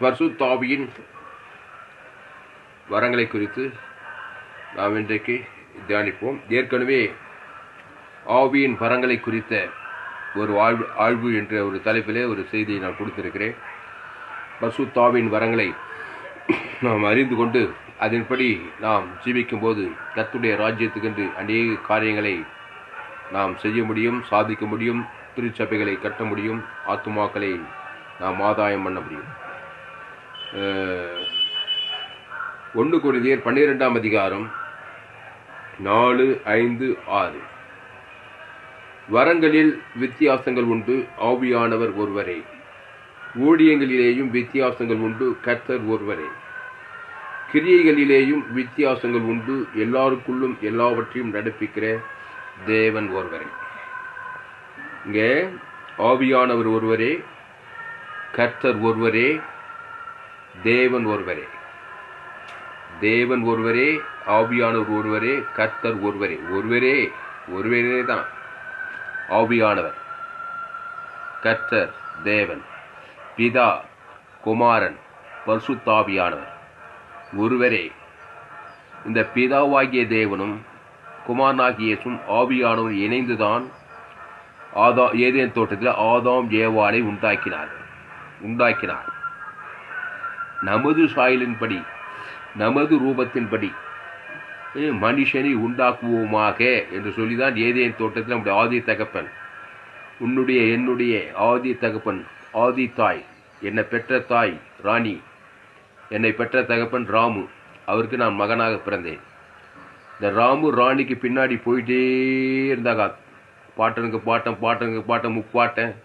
பரிசுத்த ஆவியின் வரங்களை குறித்து நாம் இன்றைக்கு தியானிப்போம். ஏற்கனவே ஆவியின் வரங்களை குறித்த ஒரு ஆழ்வு என்ற ஒரு தலைப்பிலே ஒரு செய்தியை நான் கொடுத்திருக்கிறேன். பரிசுத்த ஆவியின் வரங்களை நாம் அறிந்து கொண்டு அதன்படி நாம் ஜீவிக்கும் போது கர்த்தருடைய ராஜ்யத்துக்கென்று அநேக காரியங்களை நாம் செய்ய முடியும், சாதிக்க முடியும், திருச்சபைகளை கட்ட முடியும், ஆத்துமாக்களை நாம் ஆதாயம் பண்ண முடியும். 1 கொரிந்தியர் 12ஆம் அதிகாரம் 4, 5, 6. வரங்களில் வித்தியாசங்கள் உண்டு, ஆவியானவர் ஒருவரே. ஊழியங்களிலேயும் வித்தியாசங்கள் உண்டு, கர்த்தர் ஒருவரே. கிரியைகளிலேயும் வித்தியாசங்கள் உண்டு, எல்லாருக்குள்ளும் எல்லாவற்றையும் நடப்பிக்கிற தேவன் ஒருவரே. இங்கே ஆவியானவர் ஒருவரே, கர்த்தர் ஒருவரே, தேவன் ஒருவரே. தேவன் ஒருவரே, ஆவியானவர் ஒருவரே, கர்த்தர் ஒருவரே. ஒருவரே தான் ஆவியானவர், கர்த்தர், தேவன், பிதா, குமாரன், பரிசுத்த ஆவியானவர் ஒருவரே. இந்த பிதாவாகிய தேவனும் குமாரனாகிய இயேசுவும் ஆவியானவர் இணைந்துதான் ஏதேன் தோட்டத்தில் ஆதாம் ஏவாளை உண்டாக்கினார். நமது சாயலின்படி, நமது ரூபத்தின்படி மனுஷனை உண்டாக்குவோமாக என்று சொல்லிதான் ஏதேன் தோட்டத்தில் நம்முடைய ஆதி தகப்பன், என்னுடைய ஆதி தகப்பன், ஆதி தாய், என்னை பெற்ற தாய் ராணி, என்னை பெற்ற தகப்பன் ராமு, அவருக்கு நான் மகனாக பிறந்தேன். இந்த ராமு ராணிக்கு பின்னாடி போயிட்டே இருந்தாங்க. பாட்டனுக்கு பாட்டன், முப்பாட்டன்,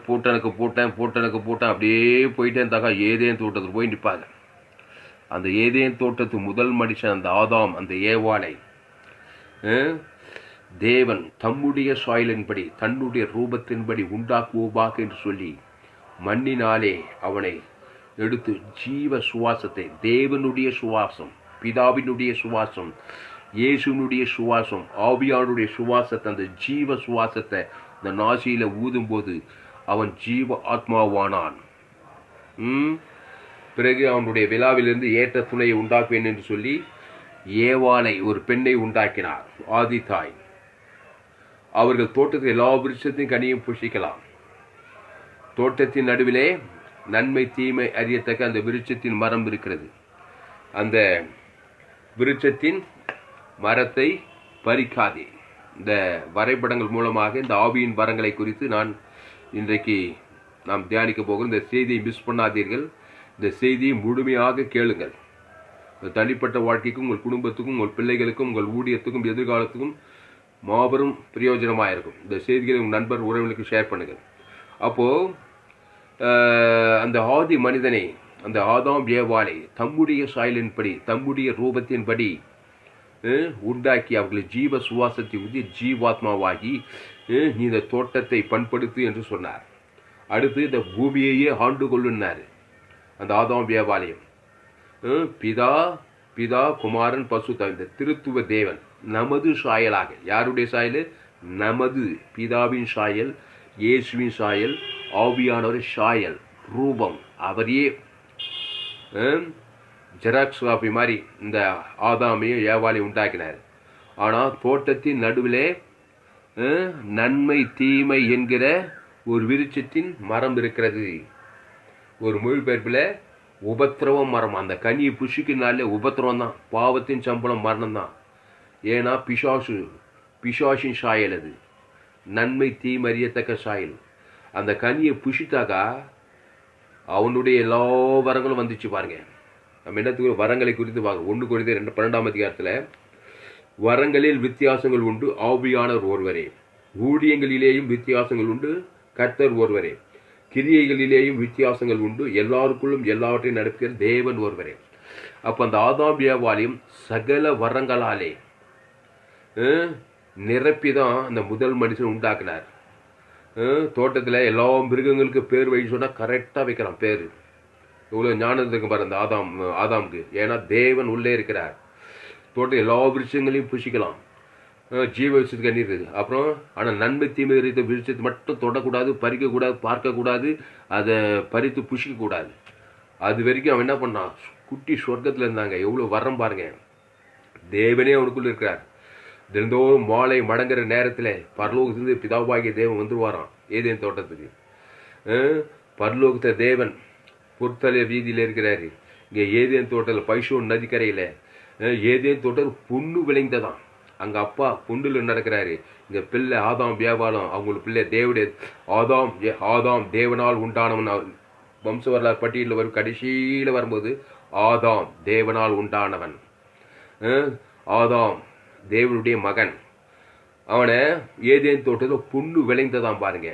பூட்டனுக்கு பூட்டன் அப்படியே போயிட்டே இருந்தாங்க. ஏதேன் தோட்டத்துக்கு போய் நிற்பாங்க. அந்த ஏதேன் தோட்டத்து முதல் மனுஷன் அந்த ஆதாம், அந்த ஏவாளை தேவன் தம்முடைய சாயலின்படி, தன்னுடைய ரூபத்தின்படி உண்டாக்குவோமாக என்று சொல்லி மண்ணினாலே அவனை எடுத்து ஜீவ சுவாசத்தை, தேவனுடைய சுவாசம், பிதாவினுடைய சுவாசம், இயேசுனுடைய சுவாசம், ஆவியானுடைய சுவாசத்தை, அந்த ஜீவ சுவாசத்தை இந்த நாசியில ஊதும்போது அவன் ஜீவ ஆத்மாவானான். பிறகு அவனுடைய விழாவிலிருந்து ஏற்ற துணையை உண்டாக்குவேன் என்று சொல்லி ஏவாளை, ஒரு பெண்ணை உண்டாக்கினார், ஆதி தாய். அவர்கள் தோட்டத்தில் எல்லா விருட்சத்தையும் கனியும் புசிக்கலாம். தோட்டத்தின் நடுவிலே நன்மை தீமை அறியத்தக்க அந்த விருட்சத்தின் மரம் இருக்கிறது. அந்த விருட்சத்தின் மரத்தை பறிக்காதே. இந்த வரைபடங்கள் மூலமாக இந்த ஆவியின் வரங்களை குறித்து இன்றைக்கு நாம் தியானிக்க போகிறோம். இந்த செய்தியை மிஸ் பண்ணாதீர்கள். இந்த செய்தியை முழுமையாக கேளுங்கள். தனிப்பட்ட வாழ்க்கைக்கும், உங்கள் குடும்பத்துக்கும், உங்கள் பிள்ளைகளுக்கும், உங்கள் ஊழியத்துக்கும், எதிர்காலத்துக்கும் மாபெரும் பிரயோஜனமாக இருக்கும். இந்த செய்திகளை உங்கள் நண்பர், உறவினருக்கு ஷேர் பண்ணுங்கள். அப்போது அந்த ஆதி மனிதனை, அந்த ஆதாம் ஏவாளை தம்முடைய சாயலின்படி, தம்முடைய ரூபத்தின்படி உண்டாக்கி அவர்களை ஜீவ சுவாசத்தை ஊதி ஜீவாத்மாவாகி நீ இந்த தோட்டத்தை பண்படுத்து என்று சொன்னார். அடுத்து இந்த பூமியையே ஆண்டு கொள்ளுனார். அந்த ஆதாம் ஏவாளையும் பிதா குமாரன் பரிசுத்த, இந்த திருத்துவ தேவன் நமது சாயலாக, யாருடைய சாயல்? நமது பிதாவின் சாயல், இயேசுவின் சாயல், ஆவியானவர் சாயல், ரூபம். அவரையே ஜெராக்ஸ் காப்பி மாதிரி இந்த ஆதாமையும் ஏவாளையும் உண்டாக்கினார். ஆனால் தோட்டத்தின் நடுவிலே நன்மை தீமை என்கிற ஒரு விருட்சத்தின் மரம் இருக்கிறது. ஒரு மொழிபெயர்ப்பில் உபத்திரவம் மரம். அந்த கனியை புஷிக்கினாலே உபத்திரவம் தான், பாவத்தின் சம்பளம் மரணம் தான். ஏன்னா பிசாசின் சாயல் அது, நன்மை தீமை அறியத்தக்க சாயல். அந்த கனியை புஷித்தாக்கா அவனுடைய எல்லா வரங்களும் வந்துச்சு. பாருங்க, நம்ம என்னத்துக்கு வரங்களை குறித்து பார்க்க. 1 கொரிந்தியர் 12ஆம் அதிகாரத்தில் வரங்களில் வித்தியாசங்கள் உண்டு, ஆவியானவர் ஒருவரே. ஊழியங்களிலேயும் வித்தியாசங்கள் உண்டு, கர்த்தர் ஒருவரே. கிரியைகளிலேயும் வித்தியாசங்கள் உண்டு, எல்லாருக்குள்ளும் எல்லாவற்றையும் நடப்பிக்கிற தேவன் ஒருவரே. அப்போ அந்த ஆதாம் ஏவாளையும் சகல வரங்களாலே நிரப்பி தான் அந்த முதல் மனுஷன் உண்டாக்குனார். தோட்டத்தில் எல்லா மிருகங்களுக்கு பேர் வழி சொன்னால் கரெக்டாக வைக்கிறான் பேர். இவ்வளோ ஞானம் இருக்கு பாரு அந்த ஆதாமுக்கு. ஏன்னா தேவன் உள்ளே இருக்கிறார். தோட்டம் எல்லா விருட்சங்களையும் புசிக்கலாம். ஜீவ விருட்சத்துக்கு கனி இருக்குது. அப்புறம் ஆனால் நன்மை தீமை அறிந்த விருட்சத்தை மட்டும் தொடக்கூடாது, பறிக்கக்கூடாது, பார்க்கக்கூடாது, அதை பறித்து புஷிக்கக்கூடாது. அது வரைக்கும் அவன் என்ன பண்ணான்? குட்டி சொர்க்கத்தில் இருந்தாங்க. எவ்வளோ வரம் பாருங்க. தேவனே அவனுக்குள்ள இருக்கிறார். தினந்தோறும் மாலை மடங்குற நேரத்தில் பரலோகத்திலிருந்து பிதாவாகிய தேவன் வந்துருவாராம் ஏதேன் தோட்டத்துக்கு. பரலோகத்தை தேவன் பொறுத்தலை வீதியில் இருக்கிறாரு. இங்கே ஏதேன் தோட்டத்தில் பைசோன் நதிக்கரையில் ஏதேன் தோட்டம் பொண்ணு விளைந்ததான். அங்கே அப்பா பொண்ணுல நடக்கிறாரு. இங்கே பிள்ளை ஆதாம் வியாபாரம். அவங்களுக்கு பிள்ளை தேவடைய ஆதாம் தேவனால் உண்டானவன். வம்ச வரலாறு பட்டியலில் வரும். கடைசியில் வரும்போது ஆதாம் தேவனால் உண்டானவன். ஆதாம் தேவனுடைய மகன். அவனை ஏதேன் தோட்டத்தில் பொண்ணு விளைந்ததான் பாருங்க.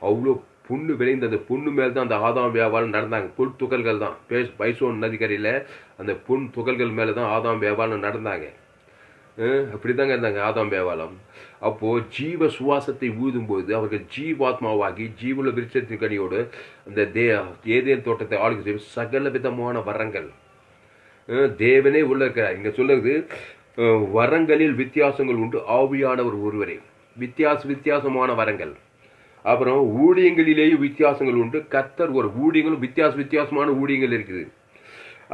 அவ்வளோ பொண்ணு விளைந்தது. பொண்ணு மேல் தான் அந்த ஆதாம் வியாபாரம் நடந்தாங்க. பொன் துகள்கள் தான் பைசோன் நதிக்கரையில் அந்த பொன் துகள்கள் மேலே தான் ஆதாம் வியாபாரம் நடந்தாங்க. அப்படி தாங்க இருந்தாங்க ஆதாம் வியாபாரம். அப்போது ஜீவ சுவாசத்தை ஊதும்போது அவர்கள் ஜீவாத்மாவாகி ஜீவன விருட்சத்தின் கனியோடு அந்த ஏதேன் தோட்டத்தை ஆளுகை செய்யும் சகல விதமான வரங்கள் தேவனே உள்ள இருக்கிறார். இங்கே சொல்லுறது வரங்களில் வித்தியாசங்கள் உண்டு, ஆவியானவர் ஒருவரே. வித்தியாசமான வரங்கள். அப்புறம் ஊழியங்களிலேயும் வித்தியாசங்கள் உண்டு, கர்த்தர் ஒரு. ஊழியங்களும் வித்தியாசமான ஊழியங்கள் இருக்குது.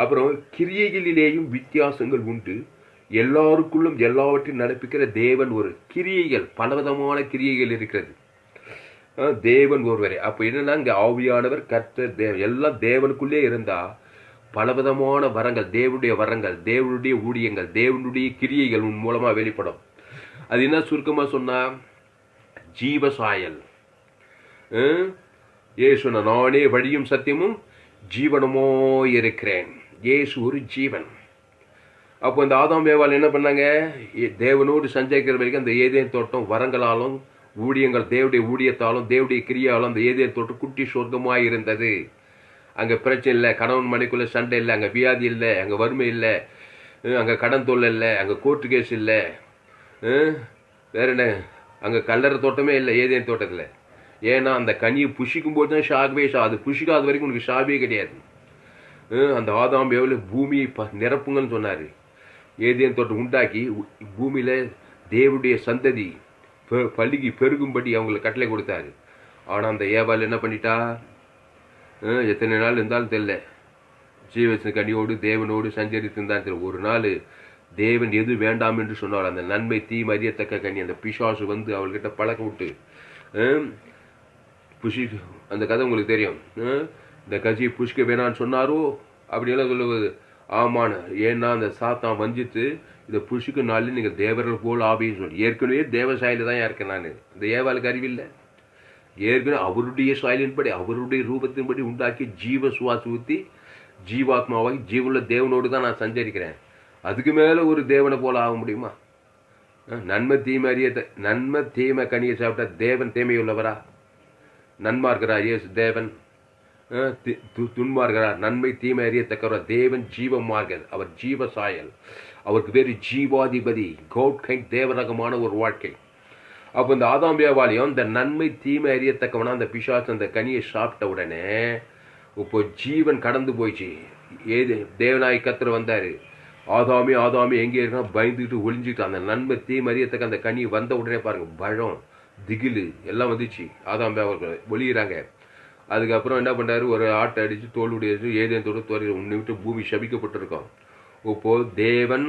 அப்புறம் கிரியைகளிலேயும் வித்தியாசங்கள் உண்டு, எல்லாருக்குள்ளும் எல்லாவற்றையும் நடப்பிக்கிற தேவன் ஒரு. கிரியைகள் பலவிதமான கிரியைகள் இருக்கிறது. தேவன் ஒருவரே. அப்போ என்னன்னா இங்கே ஆவியானவர் கர்த்தர் தேவன் எல்லாம் தேவனுக்குள்ளே இருந்தா பலவிதமான வரங்கள், தேவனுடைய வரங்கள், தேவனுடைய ஊழியங்கள், தேவனுடைய கிரியைகள் உன் மூலமா வெளிப்படும். அது என்ன சுருக்கமா சொன்னா ஜீவசாயல். ஏசு நானே வழியும் சத்தியமும் ஜீவனமோ இருக்கிறேன். இயேசு ஒரு ஜீவன். அப்போ இந்த ஆதாம் ஏவாள் என்ன பண்ணாங்க? தேவனோடு சஞ்சரிக்கிற வரைக்கும் அந்த ஏதேன் தோட்டம் வரங்களாலும் ஊழியங்கள் தேவடைய ஊழியத்தாலும் தேவடைய கிரியாலும் அந்த ஏதேன் தோட்டம் குட்டி சொர்க்கமாய் இருந்தது. அங்கே பிரச்சனை இல்லை, கணவன் மனைக்குள்ளே சண்டை இல்லை, அங்கே வியாதி இல்லை, அங்கே வறுமை இல்லை, அங்கே கடன் தொல்லை இல்லை, அங்கே கோர்ட்டு கேஸ் இல்லை, வேற என்ன, அங்கே கல்லறை தோட்டமே இல்லை ஏதேன் தோட்டத்தில். ஏன்னா அந்த கனியை புஷிக்கும் போது தான் ஷாகவே அது புஷிக்காத வரைக்கும் உனக்கு ஷாகவே கிடையாது. அந்த ஆதாம் ஏவாள் பூமியை நிரப்புங்கன்னு சொன்னார். ஏதேன் தோட்டம் உண்டாக்கி பூமியில் தேவனுடைய சந்ததி பழுகி பெருகும்படி அவங்களுக்கு கட்டளை கொடுத்தாரு. ஆனால் அந்த ஏவாள் என்ன பண்ணிட்டா? எத்தனை நாள் இருந்தாலும் தெரியல, ஜீவத்தின் கனியோடு தேவனோடு சஞ்சரித்து இருந்தாலும் தெரியல. ஒரு நாள் தேவன் எது வேண்டாம் என்று சொன்னார் அந்த நன்மை தீமை அறியத்தக்க கனி அந்த பிசாசு வந்து அவள்கிட்ட பழக்க விட்டு அந்த கதை உங்களுக்கு தெரியும். இந்த கட்சியை புஷ்க வேணான்னு சொன்னாரோ அப்படியெல்லாம் சொல்லுவது ஆமான. ஏன்னா அந்த சாத்தான் வஞ்சித்து இதை புஷ்க்கு நாள் நீங்கள் தேவர்கள் போல் ஆபின்னு சொல்லி ஏற்கனவே தேவ சாயல தான் இருக்கேன் நான். இந்த ஏவாளுக்கு அறிவில்லை. ஏற்கனவே அவருடைய சாயலின்படி அவருடைய ரூபத்தின்படி உண்டாக்கி ஜீவ சுவாசி ஊற்றி ஜீவாத்மாவாகி ஜீவுள்ள தேவனோடு தான் நான் சஞ்சரிக்கிறேன். அதுக்கு மேலே ஒரு தேவனை போல ஆக முடியுமா? நன்மை தீமை கனியை சாப்பிட்டா தேவன் தேமையுள்ளவரா? நன்மார்கிறார் இயேசு தேவன், துன்மார்கிறார் நன்மை தீமை அறியத்தக்கவர். தேவன் ஜீவமார்கள், அவர் ஜீவ சாயல், அவருக்கு வேறு ஜீவாதிபதி, கவுட் கை தேவரகமான ஒரு வாழ்க்கை. அப்போ இந்த ஆதாம் ஏவாளையும் இந்த நன்மை தீமை அறியத்தக்கவனா அந்த பிசாசு அந்த கனியை சாப்பிட்ட உடனே இப்போ ஜீவன் கடந்து போயிடுச்சு. ஏது தேவனாய் கர்த்தர் வந்தார். ஆதாமே எங்கே இருக்கா பயந்துக்கிட்டு ஒளிஞ்சிக்கிட்டு அந்த நன்மை தீமை அறியத்தக்க அந்த கனி வந்த உடனே பாருங்கள் பழம் திகிலு எல்லாம் வந்துச்சு. ஆதாம் ஏவாள் ஒளிகிறாங்க. அதுக்கப்புறம் என்ன பண்ணுறாரு? ஒரு ஆட்டை அடித்து தோளுடைய ஏதேன் தோடு தோறி உன்னை விட்டு பூமி சபிக்கப்பட்டிருக்கோம். இப்போது தேவன்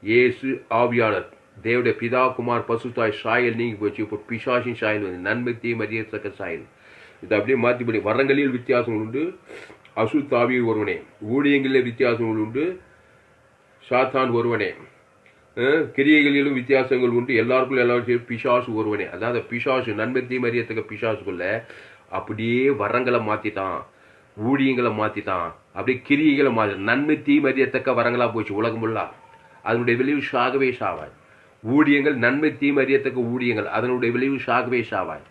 இயேசு ஆவியாளர் தேவடைய பிதா குமார் பசுத்தாய் சாயல் நீங்கி போச்சு. இப்போ பிசாசின் சாயல் வந்து நன்மை தீமை அறியத்தக்க சாயல். இது அப்படியே மாற்றிப்படி வரங்களில் வித்தியாசங்கள் உண்டு, அசுத்தாவியில் ஒருவனே. ஊழியங்களில் வித்தியாசங்கள் உண்டு, சாத்தான் ஒருவனே. கிரியைகளிலும் வித்தியாசங்கள் உண்டு, எல்லாருக்கும் எல்லாரும் பிசாசு ஒருவனே. அதாவது பிசாசு நன்மை தீமை அறியத்தக்க பிசாசுக்குள்ள அப்படியே வரங்களை மாற்றிட்டான், ஊழியங்களை மாற்றிட்டான், அப்படியே கிரியைகளை மாற்றி நன்மை தீமை அறியத்தக்க வரங்களாக போச்சு உலகம் ஃபுல்லா. அதனுடைய விளைவு சாகவே சாவாய். ஊழியங்கள் நன்மை தீமை அறியத்தக்க ஊழியங்கள், அதனுடைய விளைவு சாகவே சாவாய்.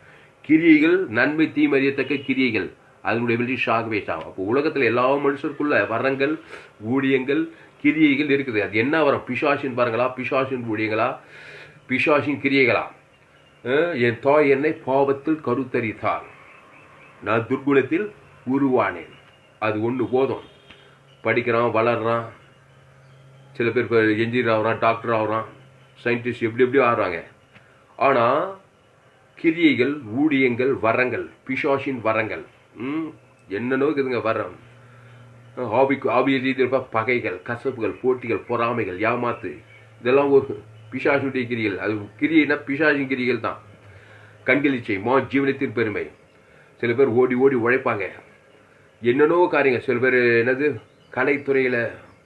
கிரியைகள் நன்மை தீமை அறியத்தக்க கிரியைகள், அதனுடைய விளைவு சாகவே சாவாய். அப்போ உலகத்தில் எல்லா மனுஷருக்குள்ள வரங்கள் ஊழியங்கள் கிரியைகள் இருக்குது. அது என்ன வரும்? பிசாசின் வரங்களா, பிசாசின் ஊழியங்களா, பிசாசின் கிரியைகளா? என் தாய் என்னை பாவத்தில் கருத்தரித்தாள், நான் துர்குணத்தில் உருவானேன். அது ஒன்று போதும். படிக்கிறான், வளர்றான், சில பேர் இன்ஜினியர் ஆகிறான், டாக்டர் ஆகிறான், சயின்டிஸ்ட் எப்படி எப்படியோ ஆடுறாங்க. ஆனால் கிரியைகள், ஊழியங்கள், வரங்கள், பிசாசின் வரங்கள் என்னென்னோ இருக்குதுங்க. வரம் ஆபிய ரீதியில் பகைகள், கசப்புகள், போட்டிகள், பொறாமைகள், ஏமாத்து, இதெல்லாம் ஒரு பிசாசுடைய கிரிகள். அது கிரியைனா பிசாசின் கிரிகள் தான். கண்களிச்சை, ஜீவனத்தின் பெருமை. சில பேர் ஓடி ஓடி உழைப்பாங்க, என்னென்னோ காரியங்கள். சில பேர் என்னது கலைத்துறையில்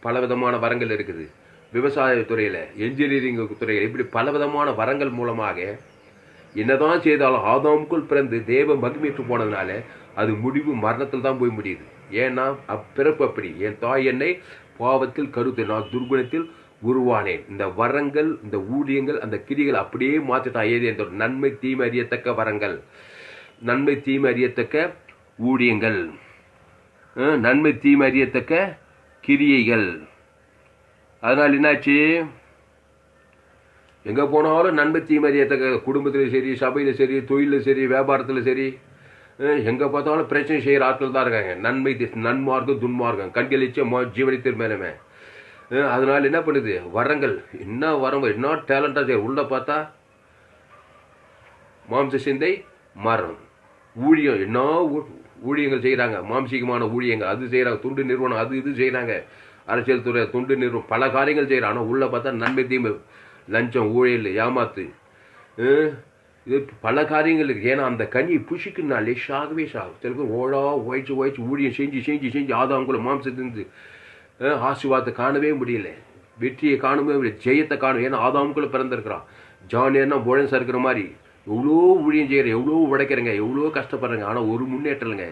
பலவிதமான வரங்கள் இருக்குது, விவசாயத்துறையில், என்ஜினியரிங் துறையில், இப்படி பலவிதமான வரங்கள் மூலமாக என்னதான் செய்தாலும் ஆதாமுக்குள் பிறந்து தேவ மகிமைக்கு போனதுனால அது முடிவு மரணத்தில் தான் போய் முடியுது. ஏன்னா பிறப்பு அப்படி. என் தாய் என்னை பாவத்தில் கருத்து, நான் துர்குணத்தில் உருவானேன். இந்த வரங்கள், இந்த ஊழியங்கள், அந்த கிரிகள் அப்படியே மாற்றிட்டான். ஏது என்ற நன்மை தீமை அறியத்தக்க வரங்கள், நன்மை தீமை அறியத்தக்க ஊழியங்கள், நன்மை தீமை அறியத்தக்க கிரியைகள். அதனால் என்னாச்சு, எங்கே போனாலும் நன்மை தீமை அறியத்தக்க, குடும்பத்தில் சரி, சபையில் சரி, தொழிலில் சரி, வியாபாரத்தில் சரி, எங்கே பார்த்தாலும் பிரச்சனை செய்கிற ஆட்கள் தான் இருக்காங்க. நன்மை நன்மார்க்கம் துன்மார்க்கம், கண்களிச்ச ஜீவனத்தின் மேலமே. அதனால என்ன பண்ணுது, வரங்கள் என்ன வரம், என்ன டேலண்டாக செய்ய உள்ள பார்த்தா மாம்ச சிந்தை மரணம். ஊழியம் என்ன ஊழியங்கள் செய்கிறாங்க, மாம்சீகமான ஊழியங்கள் அது செய்கிறாங்க. துண்டு நிறுவனம் அது இது செய்கிறாங்க, அரசியல் துறை, துண்டு நிறுவனம், பல காரியங்கள் செய்கிறாங்க. ஆனால் உள்ளே பார்த்தா நன்மை தீமை, லஞ்சம், ஊழியல், ஏமாத்து, இது பல காரியங்கள் இருக்குது. ஏன்னா அந்த கனி புஷிக்குனாலே சாகவே சாகும். சில பேர் ஓடா உழைச்சி ஊழியம் செஞ்சு செஞ்சு செஞ்சு ஆதாங்குள்ள மாம்சத்திலிருந்து ஆசீர்வாதத்தை காணவே முடியல, வெற்றியை காணவே முடியல, ஜெயத்தை காணும். ஏன்னா ஆதாமுக்குள்ளே பிறந்திருக்கிறான். ஜானியர்னா புழன் சறுக்கிற மாதிரி எவ்வளோ ஊழியம் செய்கிற, எவ்வளோ உடைக்கிறங்க, எவ்வளோ கஷ்டப்படுறங்க, ஆனால் ஒரு முன்னேற்றம் இல்லைங்க.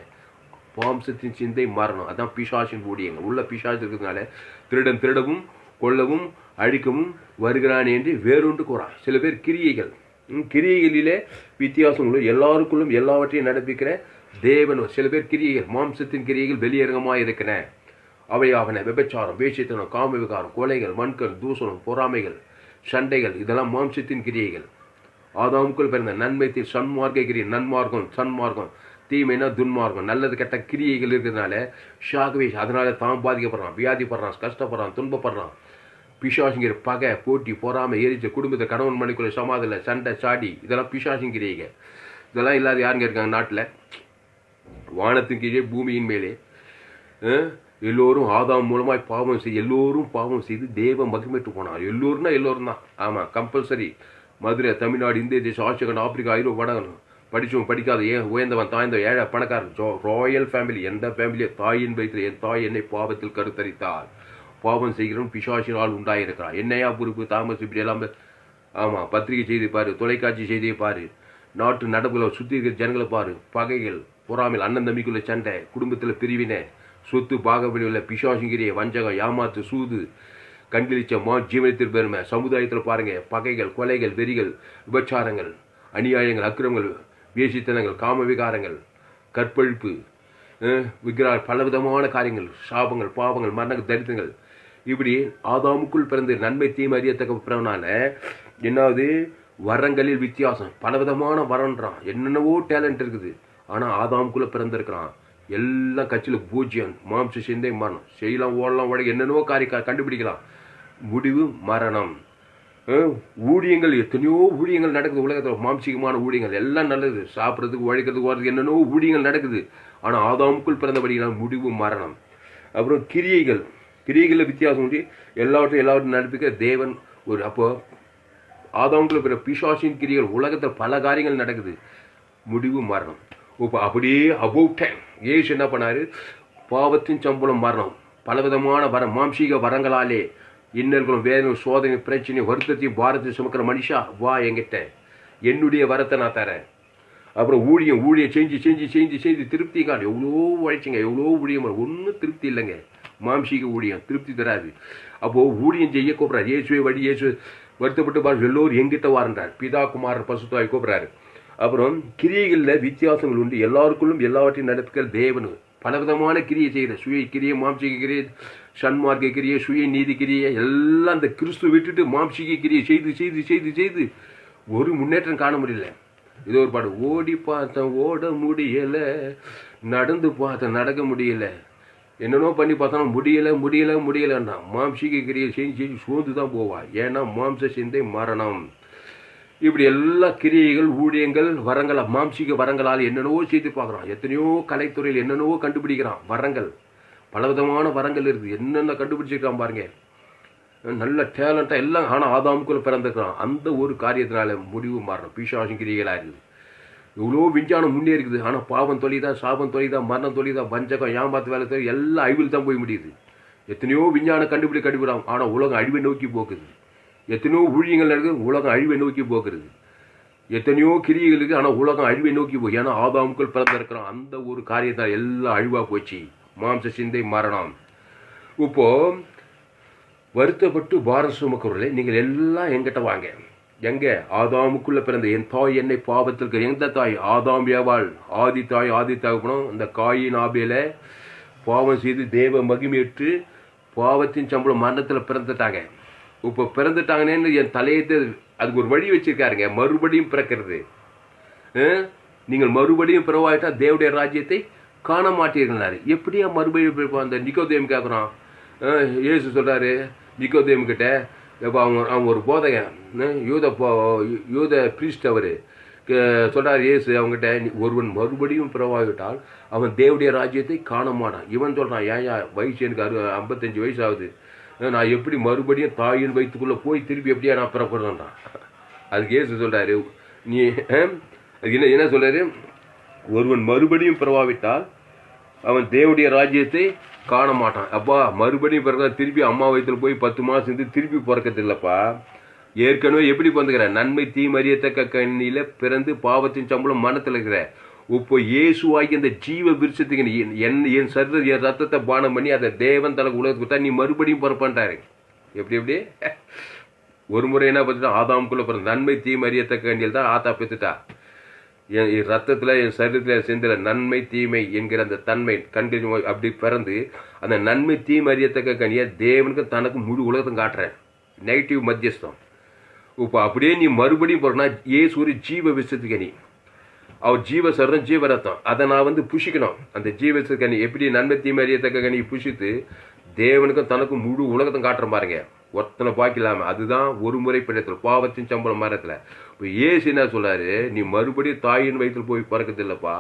மாம்சத்தின் சிந்தை மரணம். அதான் பிசாசின் ஊழியங்க. உள்ள பிசாசு இருக்கிறதுனால திருடன் திருடவும் கொல்லவும் அழிக்கவும் வருகிறான் என்று வேறொன்று கூறான். சில பேர் கிரியைகள், கிரியைகளிலே வித்தியாசங்களும் எல்லாருக்குள்ளும் எல்லாவற்றையும் நடப்பிக்கிற தேவன். சில பேர் கிரியைகள், மாம்சத்தின் கிரியைகள் வெளியரங்கமாக இருக்கிற அவை ஆவன விபச்சாரம், வேசித்தனம், காம விகாரம், கொலைகள், மண்கள், தூசணம், பொறாமைகள், சண்டைகள், இதெல்லாம் மாம்சத்தின் கிரியைகள். ஆதாமுக்குள் பிறந்த நன்மைத்தில் சன்மார்க்க கிரியை, நன்மார்க்கம் சன்மார்க்கம், தீமைனா துன்மார்க்கம், நல்லது கெட்ட கிரியைகள் இருக்கிறதுனால ஷாகவே, அதனால தான் பாதிக்கப்படுறான், வியாதிப்படுறான், கஷ்டப்படுறான், துன்பப்படுறான். பிசாசுங்கிற பகை, போட்டி, பொறாமை, எரிச்ச, குடும்பத்தை கணவன் மணிக்குள்ள சமாதில சண்டை சாடி, இதெல்லாம் பிசாசின் கிரியைகள். இதெல்லாம் இல்லாத யாருங்க இருக்காங்க நாட்டில்? வானத்தின் கீழே பூமியின் மேலே எல்லோரும் ஆதாம் மூலமாய் பாவம் செய்து, எல்லோரும் பாவம் செய்து தேவ மகிமைட்டு போனார். எல்லோரும்னா எல்லோரும் தான். ஆமாம், கம்பல்சரி. மதுரை, தமிழ்நாடு, இந்திய தேசம், ஆஸ்திரேலியா, ஆப்பிரிக்கா, ஐரோப்பா, வடகணும், படித்தவன் படிக்காத, ஏன் உயர்ந்தவன் தாய்ந்த ஏழை பணக்காரன், ராயல் ஃபேமிலி, எந்த ஃபேமிலியை தாயின் வயிற்றில் என் தாய் என்னை பாவத்தில் கருத்தரித்தார். பாவம் செய்கிறவன் பிசாசினால் உண்டாயிருக்கிறான். என்னையா பொறுப்பு தாமஸ் இப்படி எல்லாம்? ஆமாம், பத்திரிகை செய்தி பாரு, தொலைக்காட்சி செய்தியை பாரு, நாட்டு நடப்புகளை சுற்றி இருக்கிற ஜனங்களை பாரு. பகைகள், பொறாமையில், அண்ணன் தம்பிக்குள்ள சண்டை, குடும்பத்தில் பிரிவினை, சொத்து பாகப்படியுள்ள பிசாசுங்கிறிய, வஞ்சகம், ஏமாத்து, சூது, கண்களிச்ச ஜீவனத்தின் பெருமை. சமுதாயத்தில் பாருங்க, பகைகள், கொலைகள், வெறிகள், விபச்சாரங்கள், அநியாயங்கள், அக்கிரமங்கள், வேசித்தனங்கள், காம விகாரங்கள், கற்பழிப்பு, பலவிதமான காரியங்கள், சாபங்கள், பாவங்கள், மரணங்கள், தரித்திரங்கள். இப்படி ஆதாமுக்குள் பிறந்து நன்மை தீமை அறியத்தக்க பிறனால என்னாவது வரங்களில் வித்தியாசம், பலவிதமான வரன்றான். என்னென்னவோ டேலண்ட் இருக்குது, ஆனால் ஆதாமுக்குள்ளே பிறந்திருக்கிறான். எல்லாம் கட்சியில் பூஜ்யம், மாம்ச சிந்தை மரணம். செய்யலாம், ஓடலாம், உடை, என்னென்னவோ காரியம் கண்டுபிடிக்கலாம், முடிவு மரணம். ஊழியங்கள், எத்தனையோ ஊழியங்கள் நடக்குது உலகத்தில். மாம்சிகமான ஊழியங்கள் எல்லாம் நல்லது, சாப்பிட்றதுக்கு, உழைக்கிறதுக்கு, ஓடுறதுக்கு என்னென்னவோ ஊழியங்கள் நடக்குது. ஆனால் ஆதாமுக்குள் பிறந்தபடினால் முடிவு மரணம். அப்புறம் கிரியைகள், கிரியைகளில் வித்தியாசம் உண்டு. எல்லாவற்றையும் நடப்பிக்க தேவன் ஒரு. அப்போ ஆதாமுக்குள்ள பிற பிசாசின் கிரியைகள், உலகத்தில் பல காரியங்கள் நடக்குது, முடிவு மரணம். இப்போ அப்படியே அபவுட் டைம் ஏசு என்ன பண்ணாரு, பாவத்தின் சம்பளம் மரணம். பலவிதமான மாம்சீக வரங்களாலே இன்னல்களும் வேதனை, சோதனை, பிரச்சனை, வருத்தத்தையும் பாரத்தையும் சுமக்கிற மனுஷா வா என்கிட்ட, என்னுடைய வரத்தை நான் தரேன். அப்புறம் ஊழியம் செஞ்சு செஞ்சு செஞ்சு செஞ்சு திருப்தி காண. எவ்வளோ உழைச்சிங்க, எவ்வளோ ஊழியம், ஒன்றும் திருப்தி இல்லைங்க. மாம்சீக ஊழியம் திருப்தி தராது. அப்போது ஊழியம் செய்ய கூப்பிட்றாரு. இயேசுவை வழி, இயேசு வருத்தப்பட்டு பாரு, எல்லோரும் எங்கிட்ட வாரன்றார். பிதா குமாரர் பசுத்தாய் கூப்பிட்றாரு. அப்புறம் கிரியைகளில் வித்தியாசங்கள் உண்டு. எல்லாருக்குள்ளும் எல்லாவற்றையும் நடப்பிக்கிற தேவனு. பலவிதமான கிரியை செய்கிற, சுய கிரியை, மாம்சீக கிரியை, சன்மார்க்க கிரியை, சுய நீதி கிரியை, எல்லாம் அந்த கிறிஸ்துவ விட்டுட்டு மாம்சீக கிரியை செய்து செய்து செய்து செய்து ஒரு முன்னேற்றம் காண முடியல. இது ஒரு பாடு. ஓடி பார்த்தேன் ஓட முடியலை, நடந்து பார்த்தேன் நடக்க முடியலை, என்னென்னோ பண்ணி பார்த்தோன்னா முடியலைன்னா மாம்சீக கிரியை செஞ்சு சோர்ந்து தான் போவான். ஏன்னா மாம்ச சிந்தை மரணம். இப்படி எல்லா கிரியைகள், ஊழியங்கள், வரங்கள், மாம்சீக வரங்களால் என்னென்னவோ செய்து பார்க்குறான். எத்தனையோ கலைத்துறையில் என்னென்னவோ கண்டுபிடிக்கிறான். வரங்கள், பலவிதமான வரங்கள் இருக்குது. என்னென்ன கண்டுபிடிச்சிருக்கான் பாருங்க. நல்ல டேலண்டாக எல்லாம். ஆனால் ஆதாமுக்குள்ள பிறந்திருக்கிறான். அந்த ஒரு காரியத்தினால முடிவு மாறணும். பிசாசின் கிரியைகளாக இருக்குது. எவ்வளோ விஞ்ஞானம் முன்னே இருக்குது. ஆனால் பாவம் தொழிதா, சாபம் தொழிதா, மரணம் தொழிதா, வஞ்சகம், ஏமாத்து வேலை தொழில் எல்லாம் அழிவில் தான் போய் முடியுது. எத்தனையோ விஞ்ஞானம் கண்டுபிடிக்கிறான். ஆனால் உலகம் அழிவை நோக்கி போக்குது. எத்தனையோ ஊழியங்கள் இருக்குது. உலகம் அழிவை நோக்கி போக்குறது. எத்தனையோ கிரியைகள் இருக்குது. ஆனால் உலகம் அழிவை நோக்கி போகுது. ஏன்னா ஆதாமுக்குள் பிறந்திருக்கிறான். அந்த ஒரு காரியத்தால் எல்லாம் அழிவாக போச்சு. மாம்ச சிந்தை மரணம். இப்போ வருத்தப்பட்டு பாரம் சுமக்கிறவர்களே, நீங்கள் எல்லாம் எங்கிட்ட வாங்க. எங்க? ஆதாமுக்குள்ள பிறந்த என் தாய் என்னை பாவத்திற்கு. எந்த தாய்? ஆதாம் ஏவாள். ஆதி தகப்பனும் இந்த காயின் ஆபேல பாவம் செய்து தேவ மகிமையிட்டு பாவத்தின் சம்பளம் மரணத்தில் பிறந்துட்டாங்க. இப்போ பிறந்துட்டாங்கன்னு என் தலையத்தை அதுக்கு ஒரு வழி வச்சிருக்காருங்க. மறுபடியும் பிறக்கிறது. நீங்கள் மறுபடியும் பிறவாயிட்டா தேவடைய ராஜ்யத்தை காண மாட்டீர்களாரு. எப்படியா மறுபடியும்? அந்த நிக்கோதேம் கேட்குறான். இயேசு சொல்றாரு நிக்கோதேம் கிட்ட, இப்போ அவன் ஒரு போதகன், யூத பிரீஸ்ட். அவர் சொல்றாரு இயேசு அவங்ககிட்ட, ஒருவன் மறுபடியும் பிறவாகிவிட்டால் அவன் தேவடைய ராஜ்யத்தை காண மாட்டான். இவன் சொல்றான், ஏன் வயசு எனக்கு 55 வயசு ஆகுது, நான் எப்படி மறுபடியும் தாயின் வயிற்றுக்குள்ள போய் திருப்பி எப்படியா நான் பிறப்படுறேன்றான். அதுக்கு இயேசு சொல்றாரு, நீ அதுக்கு என்ன சொல்றாரு? ஒருவன் மறுபடியும் பிறவாவிட்டால் அவன் தேவடைய ராஜ்யத்தை காண மாட்டான். அப்பா மறுபடியும் பிறகு திருப்பி அம்மா வயிற்றுல போய் 10 மாதம் இருந்து திருப்பி பிறக்கிறது இல்லைப்பா. ஏற்கனவே எப்படி பிறந்துக்கிற? நன்மை தீமறியத்தக்க கண்ணியில பிறந்து பாவத்தின் சம்பளம் மனத்தில் இருக்கிற. இப்போ இயேசுவாகி அந்த ஜீவ விருட்சத்துக்கு என் சரீர என் ரத்தத்தை பானம் பண்ணி அதை தேவன் தனக்கு உலகத்துக்கு கொடுத்தா நீ மறுபடியும் பிறப்பான்ட்டாரு. எப்படி ஒரு முறை என்ன பார்த்துட்டா? ஆதாமுக்குள்ள பிறந்த நன்மை தீமறியத்தக்க கண்ணியில் தான் ஆத்தா பெற்றுட்டா. என் ரத்தத்தில் என் சரீரத்தில் செந்தில நன்மை தீமை என்கிற அந்த தன்மை கண்கள் அப்படி பிறந்து அந்த நன்மை தீமை அறியத்தக்க கனியை தேவனுக்கு தனக்கு முழு உலகத்தையும் காட்டுறேன். நெகட்டிவ் மத்தியஸ்தம். இப்போ அப்படியே நீ மறுபடியும் போறனா, ஏசு ஒரு ஜீவ விசத்து கனி. அவர் ஜீவ சரீரம் ஜீவ ரத்தம். அதை நான் புஷிக்கணும். அந்த ஜீவ கனி எப்படி நன்மை தீமை அறியத்தக்க கனியை புஷித்து தேவனுக்கும் தனக்கும் முழு உலகத்தையும் காட்டுறேன் பாருங்க. ஒருத்தனை பாக்கலாம. அதுதான் ஒரு முறை பிழைத்தல், பாவத்தின் சம்பளம் மரத்தில். இப்போ ஏசு என்ன சொல்றாரு? நீ மறுபடியும் தாயின் வயிற்றில் போய் பிறக்கிறது இல்லப்பா.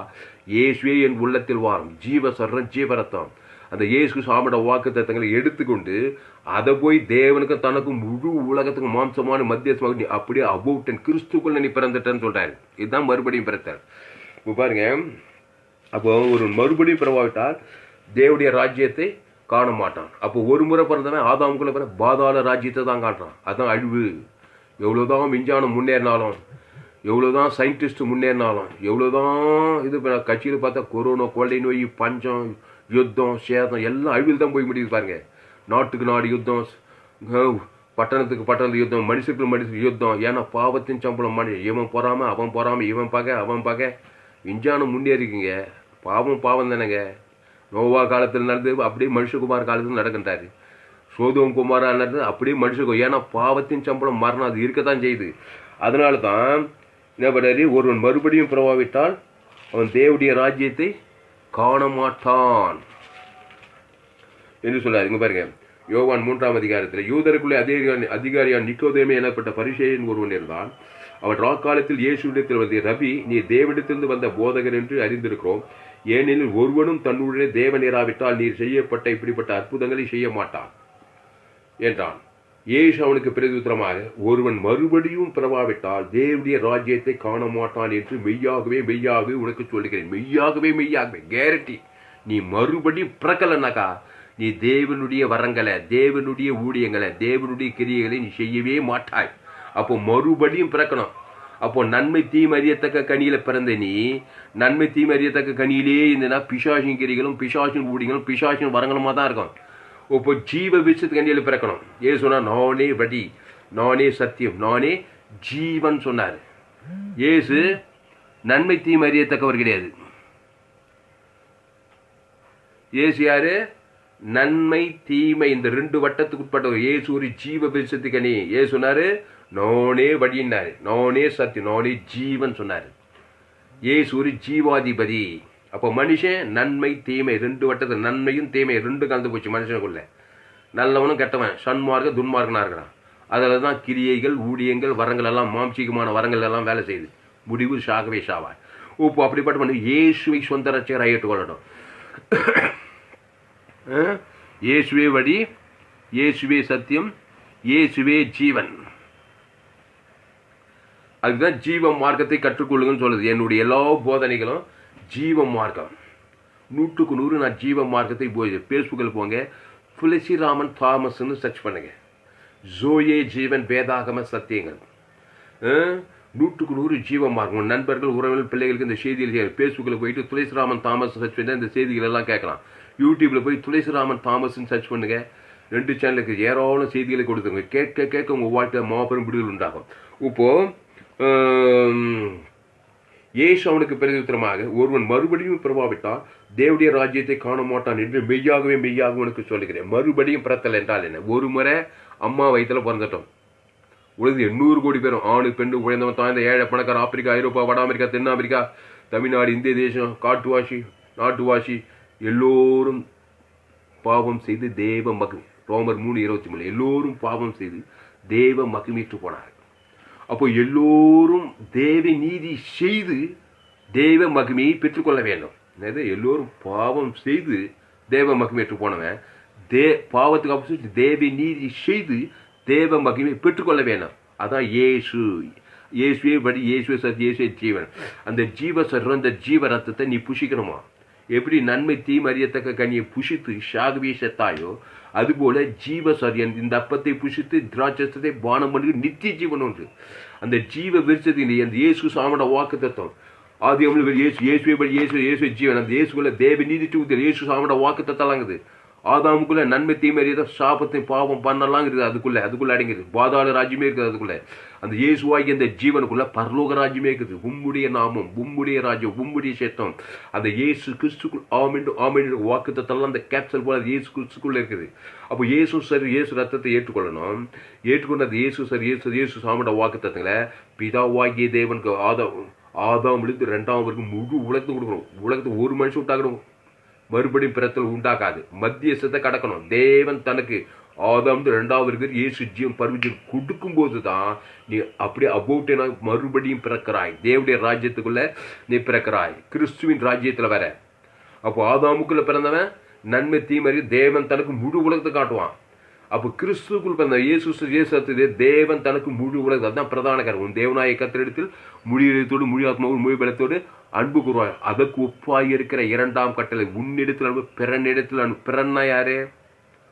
இயேசுவே என் உள்ளத்தில் வாரும், ஜீவ சரீரம் ஜீவரத்தம். அந்த இயேசு சாமியோட வாக்கு தத்தங்களை எடுத்துக்கொண்டு அதை போய் தேவனுக்கும் தனக்கும் முழு உலகத்துக்கும் மாம்சமான மத்தியஸ்தமாக நீ அப்படியே அபௌட்டன் கிறிஸ்துக்குள்ள நீ பிறந்துட்டேன்னு சொல்றாரு. இதுதான் மறுபடியும் பிறத்தார். இப்போ பாருங்க, அப்போ ஒரு மறுபடியும் பிறவாவிட்டால் தேவடைய ராஜ்யத்தை காண மாட்டான். அப்போ ஒரு முறை பிறந்தவன் ஆதாமுக்குள்ள பிற பாதாள ராஜ்யத்தை தான் காட்டுறான். அதுதான் அழிவு. எவ்வளோதான் விஞ்ஞானம் முன்னேறினாலும், எவ்வளோதான் சயின்டிஸ்ட் முன்னேறினாலும், எவ்வளோதான் இது கட்சியில் பார்த்தா கொரோனா, கொள்ளை நோய், பஞ்சம், யுத்தம், சேதம் எல்லாம் அழிவில் தான் போய் முடியுது பாருங்க. நாட்டுக்கு நாடு யுத்தம், பட்டணத்துக்கு பட்டணத்து யுத்தம், மனுஷருக்கு மனுஷருக்கு யுத்தம். ஏன்னா பாவத்தின் சம்பளம் மனுஷன். இவன் போறாம அவன் போறாம, இவன் பார்க்க அவன் பார்க்க. விஞ்ஞானம் முன்னேறிக்குங்க. பாவம் தானேங்க. நோவா காலத்தில் நடந்தது அப்படியே மனுஷகுமார் காலத்தில் நடக்கின்றாரு. சோதோம் குமாரா நடந்தது அப்படியே மனுஷகுமார். ஏன்னா பாவத்தின் சம்பளம் மரணம் அது இருக்கத்தான் செய்யுது. அதனால தான் என்ன பண்ணாரு? ஒருவன் மறுபடியும் பிறவாவிட்டால் அவன் தேவடைய ராஜ்யத்தை காண மாட்டான் என்று சொல்லாரு. இங்க பாருங்க, யோவான் 3ஆம் அதிகாரத்தில் யூதருக்குள்ளே அதிகாரியான் நிக்கோதேமே எனப்பட்ட பரிசேயன் ஒருவன் இருந்தான். அவன் ராக்காலத்தில் இயேசுவிடத்தில் வந்து, ரபி, நீ தேவனிடத்திலிருந்து வந்த போதகர் என்று அறிந்திருக்கிறோம். ஏனெனில் ஒருவனும் தன்னுடைய தேவனேராவிட்டால் நீர் செய்யப்பட்ட இப்படிப்பட்ட அற்புதங்களை செய்ய மாட்டான் என்றான். இயேசு அவனுக்கு பிரதியுத்தரமாக, ஒருவன் மறுபடியும் பிறவாவிட்டால் தேவனுடைய ராஜ்யத்தை காண மாட்டான் என்று மெய்யாகவே உனக்கு சொல்லுகிறேன். மெய்யாகவே கேரண்டி. நீ மறுபடியும் பிறக்கலன்னாக்கா நீ தேவனுடைய வரங்களை, தேவனுடைய ஊழியங்களை, தேவனுடைய கிரியைகளை நீ செய்யவே மாட்டாய். அப்போ மறுபடியும் பிறக்கணும். அப்போ நன்மை தீமை அறியத்தக்க கனியில பிறந்த நீ நன்மை தீமை அறியத்தக்க கனியிலே இருந்தனா பிசாசின் கிரிகளும் பிசாசின் ஊழியங்களும் பிசாசின் வரங்களுமா தான் இருக்கும். இப்போ ஜீவ விருட்சத்து கனியில பிறக்கணும். ஏன் சொன்னா? நானே வழி, நானே சத்தியம், நானே ஜீவன் சொன்னார். ஏசு நன்மை தீமை அறியத்தக்கவர் கிடையாது. ஏசு யாரு? நன்மை தீமை இந்த 2 வட்டத்துக்கு உட்பட்டவர். ஏசு ஒரு ஜீவ விருட்சத்து கனி. ஏசு சொன்னாரு, நானே வழின்னாரு, நானே சத்தியம், நானே ஜீவன் சொன்னாரு. ஏசு ஒரு ஜீவாதிபதி. அப்போ மனுஷன் நன்மை தீமை ரெண்டு வட்டத்தில், நன்மையும் தீமை ரெண்டு கலந்து போச்சு மனுஷனுக்குள்ள. நல்லவனும் கெட்டவன், சன்மார்க்க துன்மார்க்கனா இருக்கிறான். அதில் தான் கிரியைகள், ஊழியங்கள், வரங்கள் எல்லாம், மாம்சீகமான வரங்கள் எல்லாம் வேலை செய்யுது. முடிவு சாகவே சாவாய். இப்போ அப்படிப்பட்ட பண்ணி இயேசுவை சொந்த ரட்சகராக ஏற்றுக்கொள்ளணும். இயேசுவே வழி, இயேசுவே சத்தியம், இயேசுவே ஜீவன். அதுதான் ஜீவ மார்க்கத்தை கற்றுக்கொள்ளுங்கன்னு சொல்லுது. என்னுடைய எல்லா போதனைகளும் ஜீவ மார்க்கம். 100க்கு 100 நான் ஜீவ மார்க்கத்தை போய் ஃபேஸ்புக்கில் போங்க, துளசிராமன் தாமஸ்ன்னு சர்ச் பண்ணுங்க. ஜோயே ஜீவன் வேதாகம சத்தியங்கள். 100க்கு 100 ஜீவ மார்க்கம். நண்பர்கள், உறவினர், பிள்ளைகளுக்கு இந்த செய்திகள் ஃபேஸ்புக்கில் போயிட்டு துளசிராமன் தாமஸ் சர்ச் பண்ணி இந்த செய்திகள் எல்லாம் கேட்கலாம். யூடியூப்பில் போய் துளசிராமன் தாமஸ்ன்னு சர்ச் பண்ணுங்க. 2 சேனலுக்கு ஏராளம் செய்திகளை கொடுத்துருங்க. கேட்க கேட்க உங்கள் வாழ்க்கை மாபெரும் விடுதல் உண்டாகும். இப்போது இயேசு அவனுக்கு பிரதியுத்தரமாக, ஒருவன் மறுபடியும் பிறவாவிட்டால் தேவனுடைய ராஜ்யத்தை காண மாட்டான் என்று மெய்யாகவே மெய்யாக உனக்கு சொல்லுகிறேன். மறுபடியும் பிறத்தல் என்றால் என்ன? ஒரு முறை அம்மா வயிற்றுல பிறந்துட்டோம். உலகத்தில் 800 கோடி பேரும், ஆணு பெண்ணு, உயர்ந்தவன் தாய்ந்த, ஏழை பணக்கார, ஆப்பிரிக்கா, ஐரோப்பா, வட அமெரிக்கா, தென் அமெரிக்கா, தமிழ்நாடு, இந்திய தேசம், காட்டுவாசி, நாட்டுவாசி, எல்லோரும் பாவம் செய்து தேவ மகிமை. ரோமர் 3:23 எல்லோரும் பாவம் செய்து தேவ மகிமையற்று போனார்கள். அப்போ எல்லோரும் தேவ நீதி செய்து தேவ மகிமையை பெற்றுக்கொள்ள வேண்டும். எல்லோரும் பாவம் செய்து தேவ மகிமையற்று போனவன் பாவத்துக்கு அப்போ தேவ நீதி செய்து தேவ மகிமையை பெற்றுக்கொள்ள வேண்டும். அதான் இயேசு. இயேசுவே வழி, இயேசுவே சத்தியம், இயேசுவே ஜீவன். அந்த ஜீவ சர்வம், அந்த ஜீவ ரத்தத்தை நீ புஷிக்கணுமா? எப்படி நன்மை தீமை அறியத்தக்க கனியை புஷித்து சாகவே செத்தாயோ, அதுபோல ஜீவ சரியன் இந்த அப்பத்தை புஷித்து திராட்சத்தை பானம் பண்ணி நித்திய ஜீவன் ஒன்று. அந்த ஜீவ விருட்சத்தின் அந்த இயேசு சாமட வாக்கு தத்துவம் ஆதி அமல இயேசுவே படி, இயேசுவே ஜீவன். அந்த இயேசுக்குள்ள தேவ நீதி இயேசு சாமட வாக்கு தத்தலாங்குது. ஆதாமுக்குள்ள நன்மை தீமை அறியத சாபத்தை பாவம் பண்ணலாம் இருக்குது. அதுக்குள்ள அடங்குது. பாதாள ராஜ்யமே இருக்குது. அதுக்குள்ள அந்த இயேசுவாகி அந்த ஜீவனுக்குள்ள பரலோக ராஜ்யமே இருக்குது. உம்முடைய நாமம், உம்முடைய ராஜ்யம், உம்முடைய சேத்தம், அந்த இயேசு கிறிஸ்துக்குள் ஆமென் வாக்கு தத்தெல்லாம் அந்த கேப்சல் போல இயேசு கிறிஸ்துக்குள்ள இருக்குது. அப்போ இயேசு சரி, இயேசு ரத்தத்தை ஏற்றுக்கொள்ளணும். ஏற்றுக்கொண்டது இயேசு சரி, இயேசு சாமட வாக்கு தத்தங்களை பிதாவாகிய தேவனுக்கு ஆதாம் விழுந்து 2ஆம் வரைக்கும் முழு உலகத்துக்கு கொடுக்கணும். உலகத்துக்கு ஒரு மனுஷன் விட்டாக்கணும். மறுபடியும் பிறத்தல் உண்டாக்காது. மத்தியஸ்தத்தை கடக்கணும். தேவன் தனக்கு ஆதாம் 2ஆவது இருக்கிற இயேசு ஜீவன் பருவம் கொடுக்கும் போது தான் நீ அப்படியே அபௌட்டனா மறுபடியும் பிறக்கிறாய். தேவனுடைய ராஜ்யத்துக்குள்ள நீ பிறக்கிறாய். கிறிஸ்துவின் ராஜ்யத்துல வர. அப்போ ஆதாமுக்குள்ள பிறந்தவன் நன்மை தீமறி தேவன் தனக்கு முழு உலகத்தை காட்டுவான். அப்போ கிறிஸ்துக்குள் பிறந்த இயேசு தேவன் தனக்கு முழு உலகம். அதுதான் பிரதான காரணம். உன் தேவனாய கர்த்தரிடத்தில் முழு இதயத்தோடு, முழு ஆத்மாவோடு, முழு பலத்தோடு அன்பு கூறுவாய். அதற்கு ஒப்பாய் இருக்கிற 2ஆம் கட்டளை, உன்னிடத்தில் அன்பு, பிறனிடத்தில் அன்பு. பிறன்னா யாரு?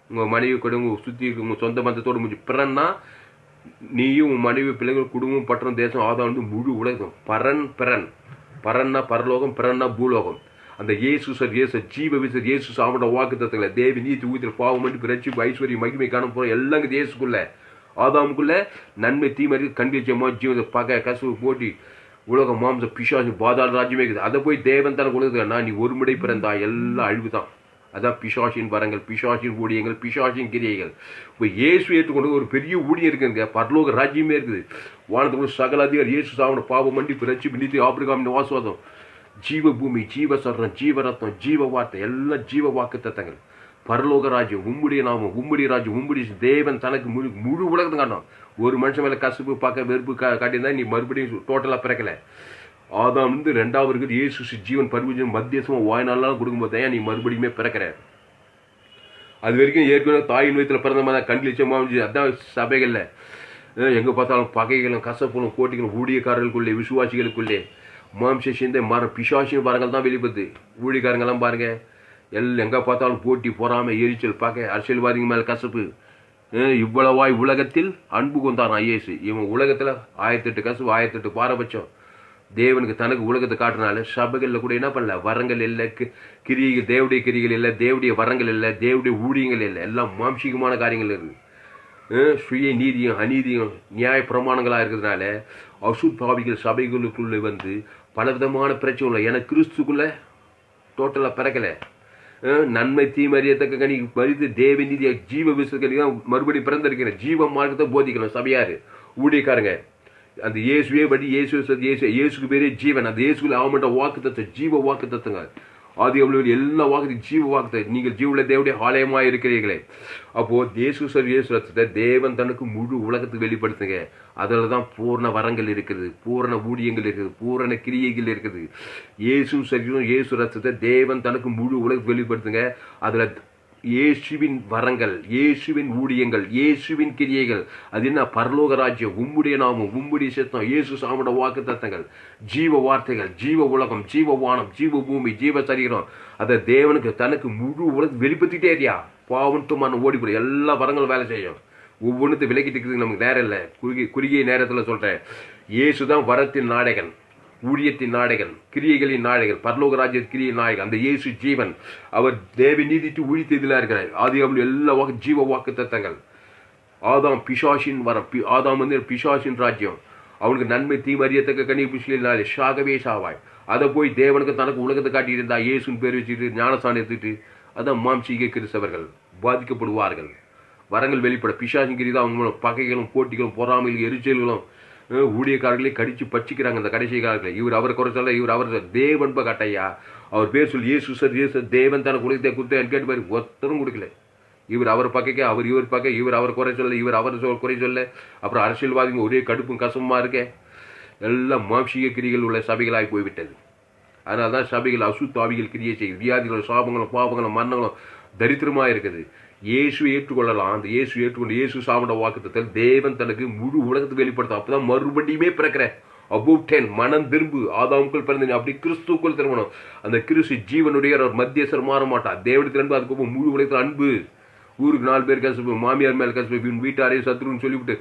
உங்கள் மனைவி, குடும்பம், சுற்றி உங்கள் சொந்த பந்தத்தோடு முடிஞ்சு. பிறன்னா நீயும் உன் மனைவி, பிள்ளைகள், குடும்பம், பட்டணம், தேசம், ஆதாம் முழு உலகம். பரன்னா பரலோகம், பிறன்னா பூலோகம். அந்த இயேசு சார், இயேசு ஜீவ விசர், இயேசு சாமட வாக்கு தத்துவங்களை தேவி நீதி ஊதில் பாவம் பண்ணி ரட்சிப்பு, ஐஸ்வர்யம், மகிமை காண போகிறோம். எல்லாம் இயேசுக்குள்ள. ஆதாமுக்குள்ள நன்மை தீமறி கண்டிச்சமா ஜீவ பகை கசவு போட்டி உலகம் மாம்ச பிசாசு பாதாள ராஜ்யமே இருக்குது. அதை போய் தேவன் தனக்கு உலகத்துக்கு நீ ஒரு முறை பிறந்தா எல்லாம் அழிவு தான். அதான் பிசாசின் வரங்கள், பிசாசின் ஊழியங்கள், பிசாசின் கிரியைகள். இப்போ இயேசு ஏற்றுக்கொண்டு ஒரு பெரிய ஊழியம் இருக்குங்க. பரலோக ராஜ்யமே இருக்குது. வானத்துக்குள்ள சகல அதிகாரி இயேசு சாமட பாவம் பண்ணி ரட்சிப்பு, நீதி, ஆபிரகாமின் வாசுவாதம், ஜீவ பூமி, ஜீவ சரணம், ஜீவ ரத்னம், ஜீவ வார்த்தை, எல்லாம் ஜீவ வாக்கு தத்தங்கள். பரலோக ராஜ்யம், உம்முடைய நாமம், உம்முடைய ராஜ்யம், உம்முடைய தேவன் தனக்கு முழு உலகத்தை காட்டும். ஒரு மனுஷன் மேலே கசப்பு பார்க்க வெறுப்பு காட்டியிருந்தா நீ மறுபடியும் டோட்டலாக பிறக்கல. ஆதாம் 2ஆவது இருக்குது இயேசு ஜீவன் பரிபூஜனம் மத்தியசமாக வாய்நாளெலாம் கொடுக்கும்போது தான் நீ மறுபடியுமே பிறக்கிற. அது வரைக்கும் ஏற்கனவே தாயின் வயிற்றில் பிறந்த மாதிரி கண்களிச்சமாக இருந்துச்சு. அதுதான் சபைகளில் எங்கே பார்த்தாலும் பகைகளும் கசப்புகளும் போட்டிகளும் ஊழியக்காரர்களுக்குள்ளே, விசுவாசிகளுக்குள்ளே மாம்ச சிந்தை பிசாசின் வரங்கள் தான் வெளிப்படுது. ஊழியக்காரங்கெல்லாம் பாருங்க, எங்கே பார்த்தாலும் போட்டி, பொறாமை, எரிச்சல், பகை, அரசியல்வாதிங்க மேலே கசப்பு. இவ்வளவாய் உலகத்தில் அன்பு கொண்டான் இயேசு. இவன் உலகத்தில் 1008 கசப்பு, 1008 பாரபட்சம். தேவனுக்கு தனக்கு உலகத்தை காட்டுனால சபைகளில் கூட என்ன பண்ணல, வரங்கள் இல்லை, கிரிகள், தேவடைய கிரிகள் இல்லை, தேவடைய வரங்கள் இல்லை, தேவடைய ஊழியங்கள் இல்லை, எல்லாம் மாம்சீகமான காரியங்கள் இருக்குது. சுய நீதியும் அநீதியும் நியாய பிரமாணங்களாக இருக்கிறதுனால அசுத்தாவிகள் சபைகளுக்குள்ளே வந்து பலவிதமான பிரச்சனை இல்லை. ஏன்னா கிறிஸ்துக்குள்ளே டோட்டலாக பிறக்கலை. நன்மை தீமறியத்தக்க கனி மறித்து தேவ நீதியை ஜீவ விசுவாசி தான் மறுபடியும் பிறந்திருக்கிறேன். ஜீவ மார்க்கத்தை போதிக்கணும் சபையார், ஊழியக்காரங்க. அந்த இயேசுவே படி, இயேசுக்கு பேரே ஜீவன். அந்த இயேசுல ஆமண்ட வாக்கு தத்துவம், ஜீவ வாக்கு தத்துவங்க. ஆதியாகமத்தில் எல்லா வாக்கு ஜீவ வாக்கு, நீங்கள் ஜீவுள்ள தேவனுடைய ஆலயமாக இருக்கிறீர்களே. அப்போ இயேசு ரத்தத்தை தேவன் தனக்கு முழு உலகத்துக்கு வெளிப்படுத்துங்க. அதில் தான் பூரண வரங்கள் இருக்குது, பூரண ஊழியங்கள் இருக்குது, பூரண கிரியைகள் இருக்குது. இயேசு ரத்தத்தை தேவன் தனக்கு முழு உலகத்துக்கு வெளிப்படுத்துங்க. அதில் இயேசுவின் வரங்கள், இயேசுவின் ஊழியங்கள், இயேசுவின் கிரியைகள். அது என்ன? பரலோக ராஜ்யம், உம்முடைய நாமம், உம்முடைய சித்தம், இயேசு சாமட வாக்கு தத்தங்கள், ஜீவ வார்த்தைகள், ஜீவ உலகம், ஜீவ வானம், ஜீவ பூமி, ஜீவ சரீரம். அதை தேவனுக்கு தனக்கு முழு உலகம் வெளிப்படுத்திட்டே இருக்கியா. பாவன்ட்டுமான ஓடிப்படும் எல்லா வரங்களும் வேலை செய்யும். ஒவ்வொன்றுத்து விலகிட்டு இருக்குது, நமக்கு நேரம் இல்லை. குறுகிய நேரத்தில் சொல்றேன். இயேசு தான் வரத்தின் நாடகன், ஊழியத்தின் நாடகன், கிரியைகளின் நாடகன், பரலோக ராஜ்ய கிரியை நாயகன். அந்த இயேசு ஜீவன், அவர் தேவ நீதிட்டு ஊழியத்தில் இருக்கிறார். ஆதியாகமத்தில் எல்லா வாக்கு ஜீவ வாக்கு தத்தங்கள். ஆதாம் பிசாசின் வரம், ஆதாம் வந்து பிசாசின் ராஜ்யம். அவனுக்கு நன்மை தீமை அறியத்தக்க கனி புஷ்லினாலே சாகவே சாவாய். அதை போய் தேவனுக்கு தனக்கு உலகத்தை காட்டியிருந்தா இயேசுன்னு பேர் வச்சுட்டு ஞானஸ்தானம் எடுத்துட்டு அதான் மாம்சீக கிறிஸ்தவர்கள் பாதிக்கப்படுவார்கள். வரங்கள் வெளிப்பட பிசாசின் கிரி தான் அவங்க பகைகளும் போட்டிகளும் பொறாமைகளும் எரிச்சல்களும் ஊழியக்காரர்களே கடிச்சு பச்சிக்கிறாங்க. அந்த கடைசி காலத்தில் இவர் அவர் குறை சொல்ல, இவர் அவர் தேவன்ப கட்டையா, அவர் பேர் சொல்லி இயேசு தேவன் தானே கொடுத்தே கொடுத்தேன் கேட்டு பாரு, ஒருத்தரும் கொடுக்கல. இவர் அவர் பக்கைக்க, அவர் இவர் பக்க, இவர் அவர் குறை சொல்ல, இவர் அவர் குறை சொல்ல. அப்புறம் அரசியல்வாதிங்க ஒரே கடுப்பும் கசமா இருக்கே. எல்லாம் மாம்சீக கிரிகள் உள்ள சபைகளாகி போய்விட்டது. அதனால தான் சபைகள் அசுத்தாவிகள் கிரியை செய்யும். வியாதிகளும் சாபங்களும் பாவங்களும் மரணங்களும் தரித்திரமாக இருக்குது. இயேசு ஏற்றுக்கொள்ளலாம். அந்த இயேசு ஏற்றுக்கொண்டு இயேசு சாமட வாக்குத்தத்தில் தேவன் தனக்கு முழு உலகத்தை வெளிப்படுத்தும். அப்பதான் மறுபடியுமே பிறக்கிற அபவுட் 10 மனம் திரும்பு. ஆதாமுக்குள் பிறந்த அப்படி கிறிஸ்துக்குள் திரும்பணும். அந்த கிறிஸ்து ஜீவனுடைய ஒரு மத்தியஸ்தர் மாற மாட்டார். தேவனுடைய அன்பு, அதுக்கு முழு உலகத்தில் அன்பு. ஊருக்கு 4 பேர் கசப்பு, மாமியார் மேல் கசப்பு, வீட்டாரையும் சத்ருன்னு சொல்லிவிட்டு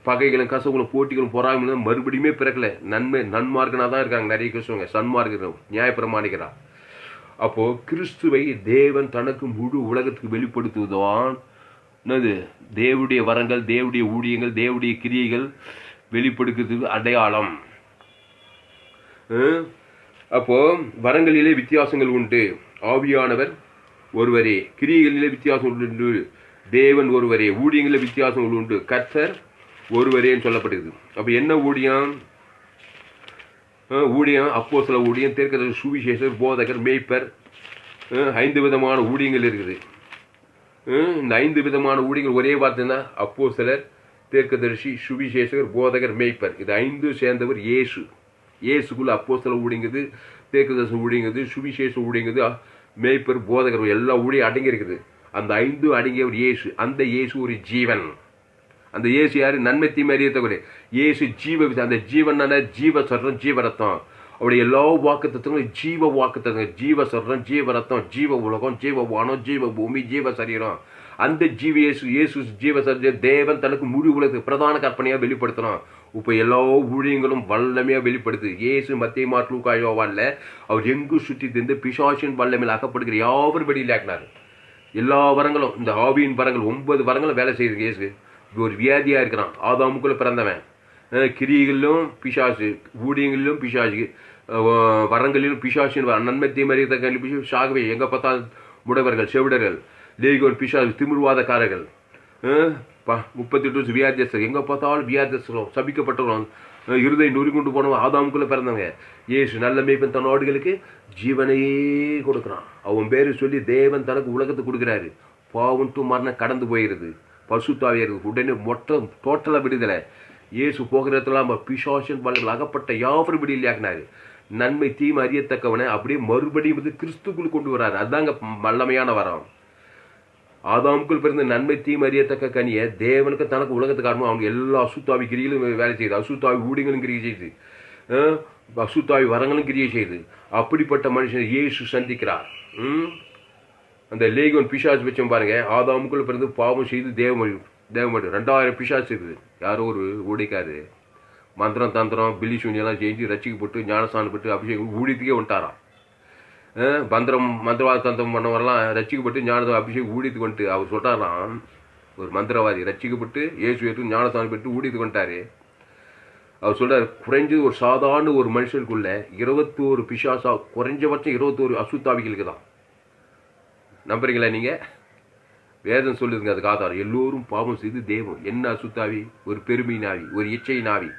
பகைகளும் கசவுகளும் போட்டிகளும் பொறாமைகளும் மறுபடியுமே பிறக்கல. நன்மார்க்கனா தான் இருக்காங்க நிறைய கிறிஸ்துவங்க. சன்மார்க்க நியாயப்பிரமாணிக்கிறார். அப்போ கிறிஸ்துவை தேவன் தனக்கு முழு உலகத்துக்கு வெளிப்படுத்துவதுதான் என்னது? தேவனுடைய வரங்கள், தேவனுடைய ஊழியங்கள், தேவனுடைய கிரியைகள் வெளிப்படுத்துறது அடையாளம். அப்போ வரங்களிலே வித்தியாசங்கள் உண்டு. ஆவியானவர் ஒருவரே, கிரியைகளிலே வித்தியாசம் உண்டு. தேவன் ஒருவரே, ஊழியங்களில் வித்தியாசங்கள் உண்டு. கர்த்தர் ஒருவரேன்னு சொல்லப்படுது. அப்ப என்ன ஊழியம்? அப்போஸ்தல ஊழியம், தீர்க்கதரிசி, சுவிசேஷர், போதகர், மேய்ப்பர். 5 விதமான ஊழியங்கள் இருக்குது. இந்த 5 விதமான ஊழியங்கள் ஒரே வார்த்தை தான். அப்போஸ்தலர், தீர்க்கதரிசி, சுவிசேஷகர், போதகர், மேய்ப்பர். இது 5 சேர்ந்தவர் இயேசு. இயேசுக்குள்ள அப்போஸ்தல ஊழியங்குது, தீர்க்கதரிசி ஊழியங்குது, சுவிசேஷ ஊழியங்குது, மேய்ப்பர், போதகர், எல்லா ஊழியம் அடங்கி இருக்குது. அந்த 5 அடங்கியவர் இயேசு. அந்த இயேசு ஒரு ஜீவன். அந்த இயேசு யாரு? நன்மை தீமை அறியத்தக்கூடிய இயேசு ஜீவ. அந்த ஜீவன் ஜீவ சொல்றோம், ஜீவரத்தம். அவருடைய எல்லா வாக்குத்தத்தங்களும் ஜீவ வாக்குத்தங்கள். ஜீவ சொல்றோம், ஜீவரத்தம், ஜீவ உலகம், ஜீவ வானம், ஜீவ பூமி, ஜீவ சரீரம். அந்த ஜீவ இயேசு ஜீவ சரீரம் தேவன் தனக்கு முழு உலகத்துக்கு பிரதான கற்பனையா வெளிப்படுத்தணும். இப்போ எல்லா ஊழியங்களும் வல்லமையா வெளிப்படுது. இயேசு மத்திய மார்க் லூக்கா யோவான்ல அவர் எங்கு சுற்றி திருந்து பிசாசின் வல்லமையில் அகப்படுகிற யாவரும் வெளியிலாக்கினார். எல்லா வரங்களும், இந்த ஆவியின் வரங்கள் 9 வரங்களும் வேலை செய்யுது. இயேசு ஒரு வியாதியா இருக்கிறான். ஆதாமுக்குள்ள பிறந்தவன். கிரிகளிலும் பிசாசு, ஊழியங்களிலும் பிசாசு, வரங்களிலும் பிசாசின் நன்மை தீமறியத கல்வி சாகவே. எங்க பார்த்தா முடவர்கள், செவிடர்கள், லேகியோன் பிசாசு, திமிர்வாதக்காரர்கள், 38 வியாதியஸ்தர், எங்க பார்த்தாலும் வியாதியஸ்தரும் சபிக்கப்பட்டவரும், இருதை நொறுங்குண்டு போனவன் ஆதாமுக்குள்ள பிறந்தவங்க. இயேசு நல்ல மேய்ப்பன் தன் ஆடுகளுக்கு ஜீவனையே கொடுக்குறான். அவன் பேரு சொல்லி தேவன் தனக்கு உலகத்துக்கு கொடுக்குறாரு. பாவம் டு மரணம் கடந்து போயிருது. பசுத்தாவியர்கள் உடனே டோட்டலா விடுதலை. இயேசு போகிறதுலாம் பிசாசின் வல்லமையில் அகப்பட்ட யாவரும் விடுதலையாக்கினாரு. நன்மை தீமை அறியத்தக்கவனை அப்படியே மறுபடியும் வந்து கிறிஸ்துக்குள் கொண்டு வராரு. அதுதாங்க வல்லமையான வரம். ஆதாமுக்குள் பிறந்த நன்மை தீமை அறியத்தக்க கனியை தேவனுக்கு தனக்கு உலகத்துக்கு காரணம். அவங்க எல்லா அசுத்தாவி கிரிகளும் வேலை செய்யுது. அசுத்தாவி ஊழியங்களும் கிரியை செய்யுது. அசுத்தாவி வரங்களும் கிரியை செய்யுது. அப்படிப்பட்ட மனுஷனை இயேசு சந்திக்கிறார். அந்த லேகியோன் பிசாசு வச்சோம் பாருங்க. ஆதாமுக்குள்ள பிறந்து பாவம் செய்து தேவமொழி 2000 பிசாசு இருக்குது. யாரோ ஒரு ஊழிக்காரு மந்திரம் தந்திரம் பில்லி சூன்யெல்லாம் செஞ்சு ரசிக்கப்பட்டு ஞானஸ்தானப்பட்டு அபிஷேகம் ஊழியத்துக்கே வந்துட்டாராம். மந்திரவாத தந்திரம் பண்ணவரெல்லாம் ரசிக்கப்பட்டு ஞான அபிஷேகம் ஊழியத்துக்கு வந்துட்டு அவர் சொல்றாராம். ஒரு மந்திரவாதி ரசிக்கப்பட்டு இயேசு ஏற்று ஞானஸ்தானம் பெற்று ஊழியத்துக்கு வந்துட்டாரு. அவர் சொல்றாரு, குறைஞ்சது ஒரு சாதாரண ஒரு மனுஷனுக்குள்ள 21 பிசாசா, குறைஞ்சபட்சம் 21 அசுத்தாவிகளுக்கு தான். நம்புறீங்களா நீங்க? வேதம் சொல்லுதுங்க அதுக்கு ஆதாரம். எல்லோரும் பாவம் செய்து தேவம். என்ன அசுத்தாவி? ஒரு பெருமையின் ஆவி, ஒரு இச்சையின் ஆவி,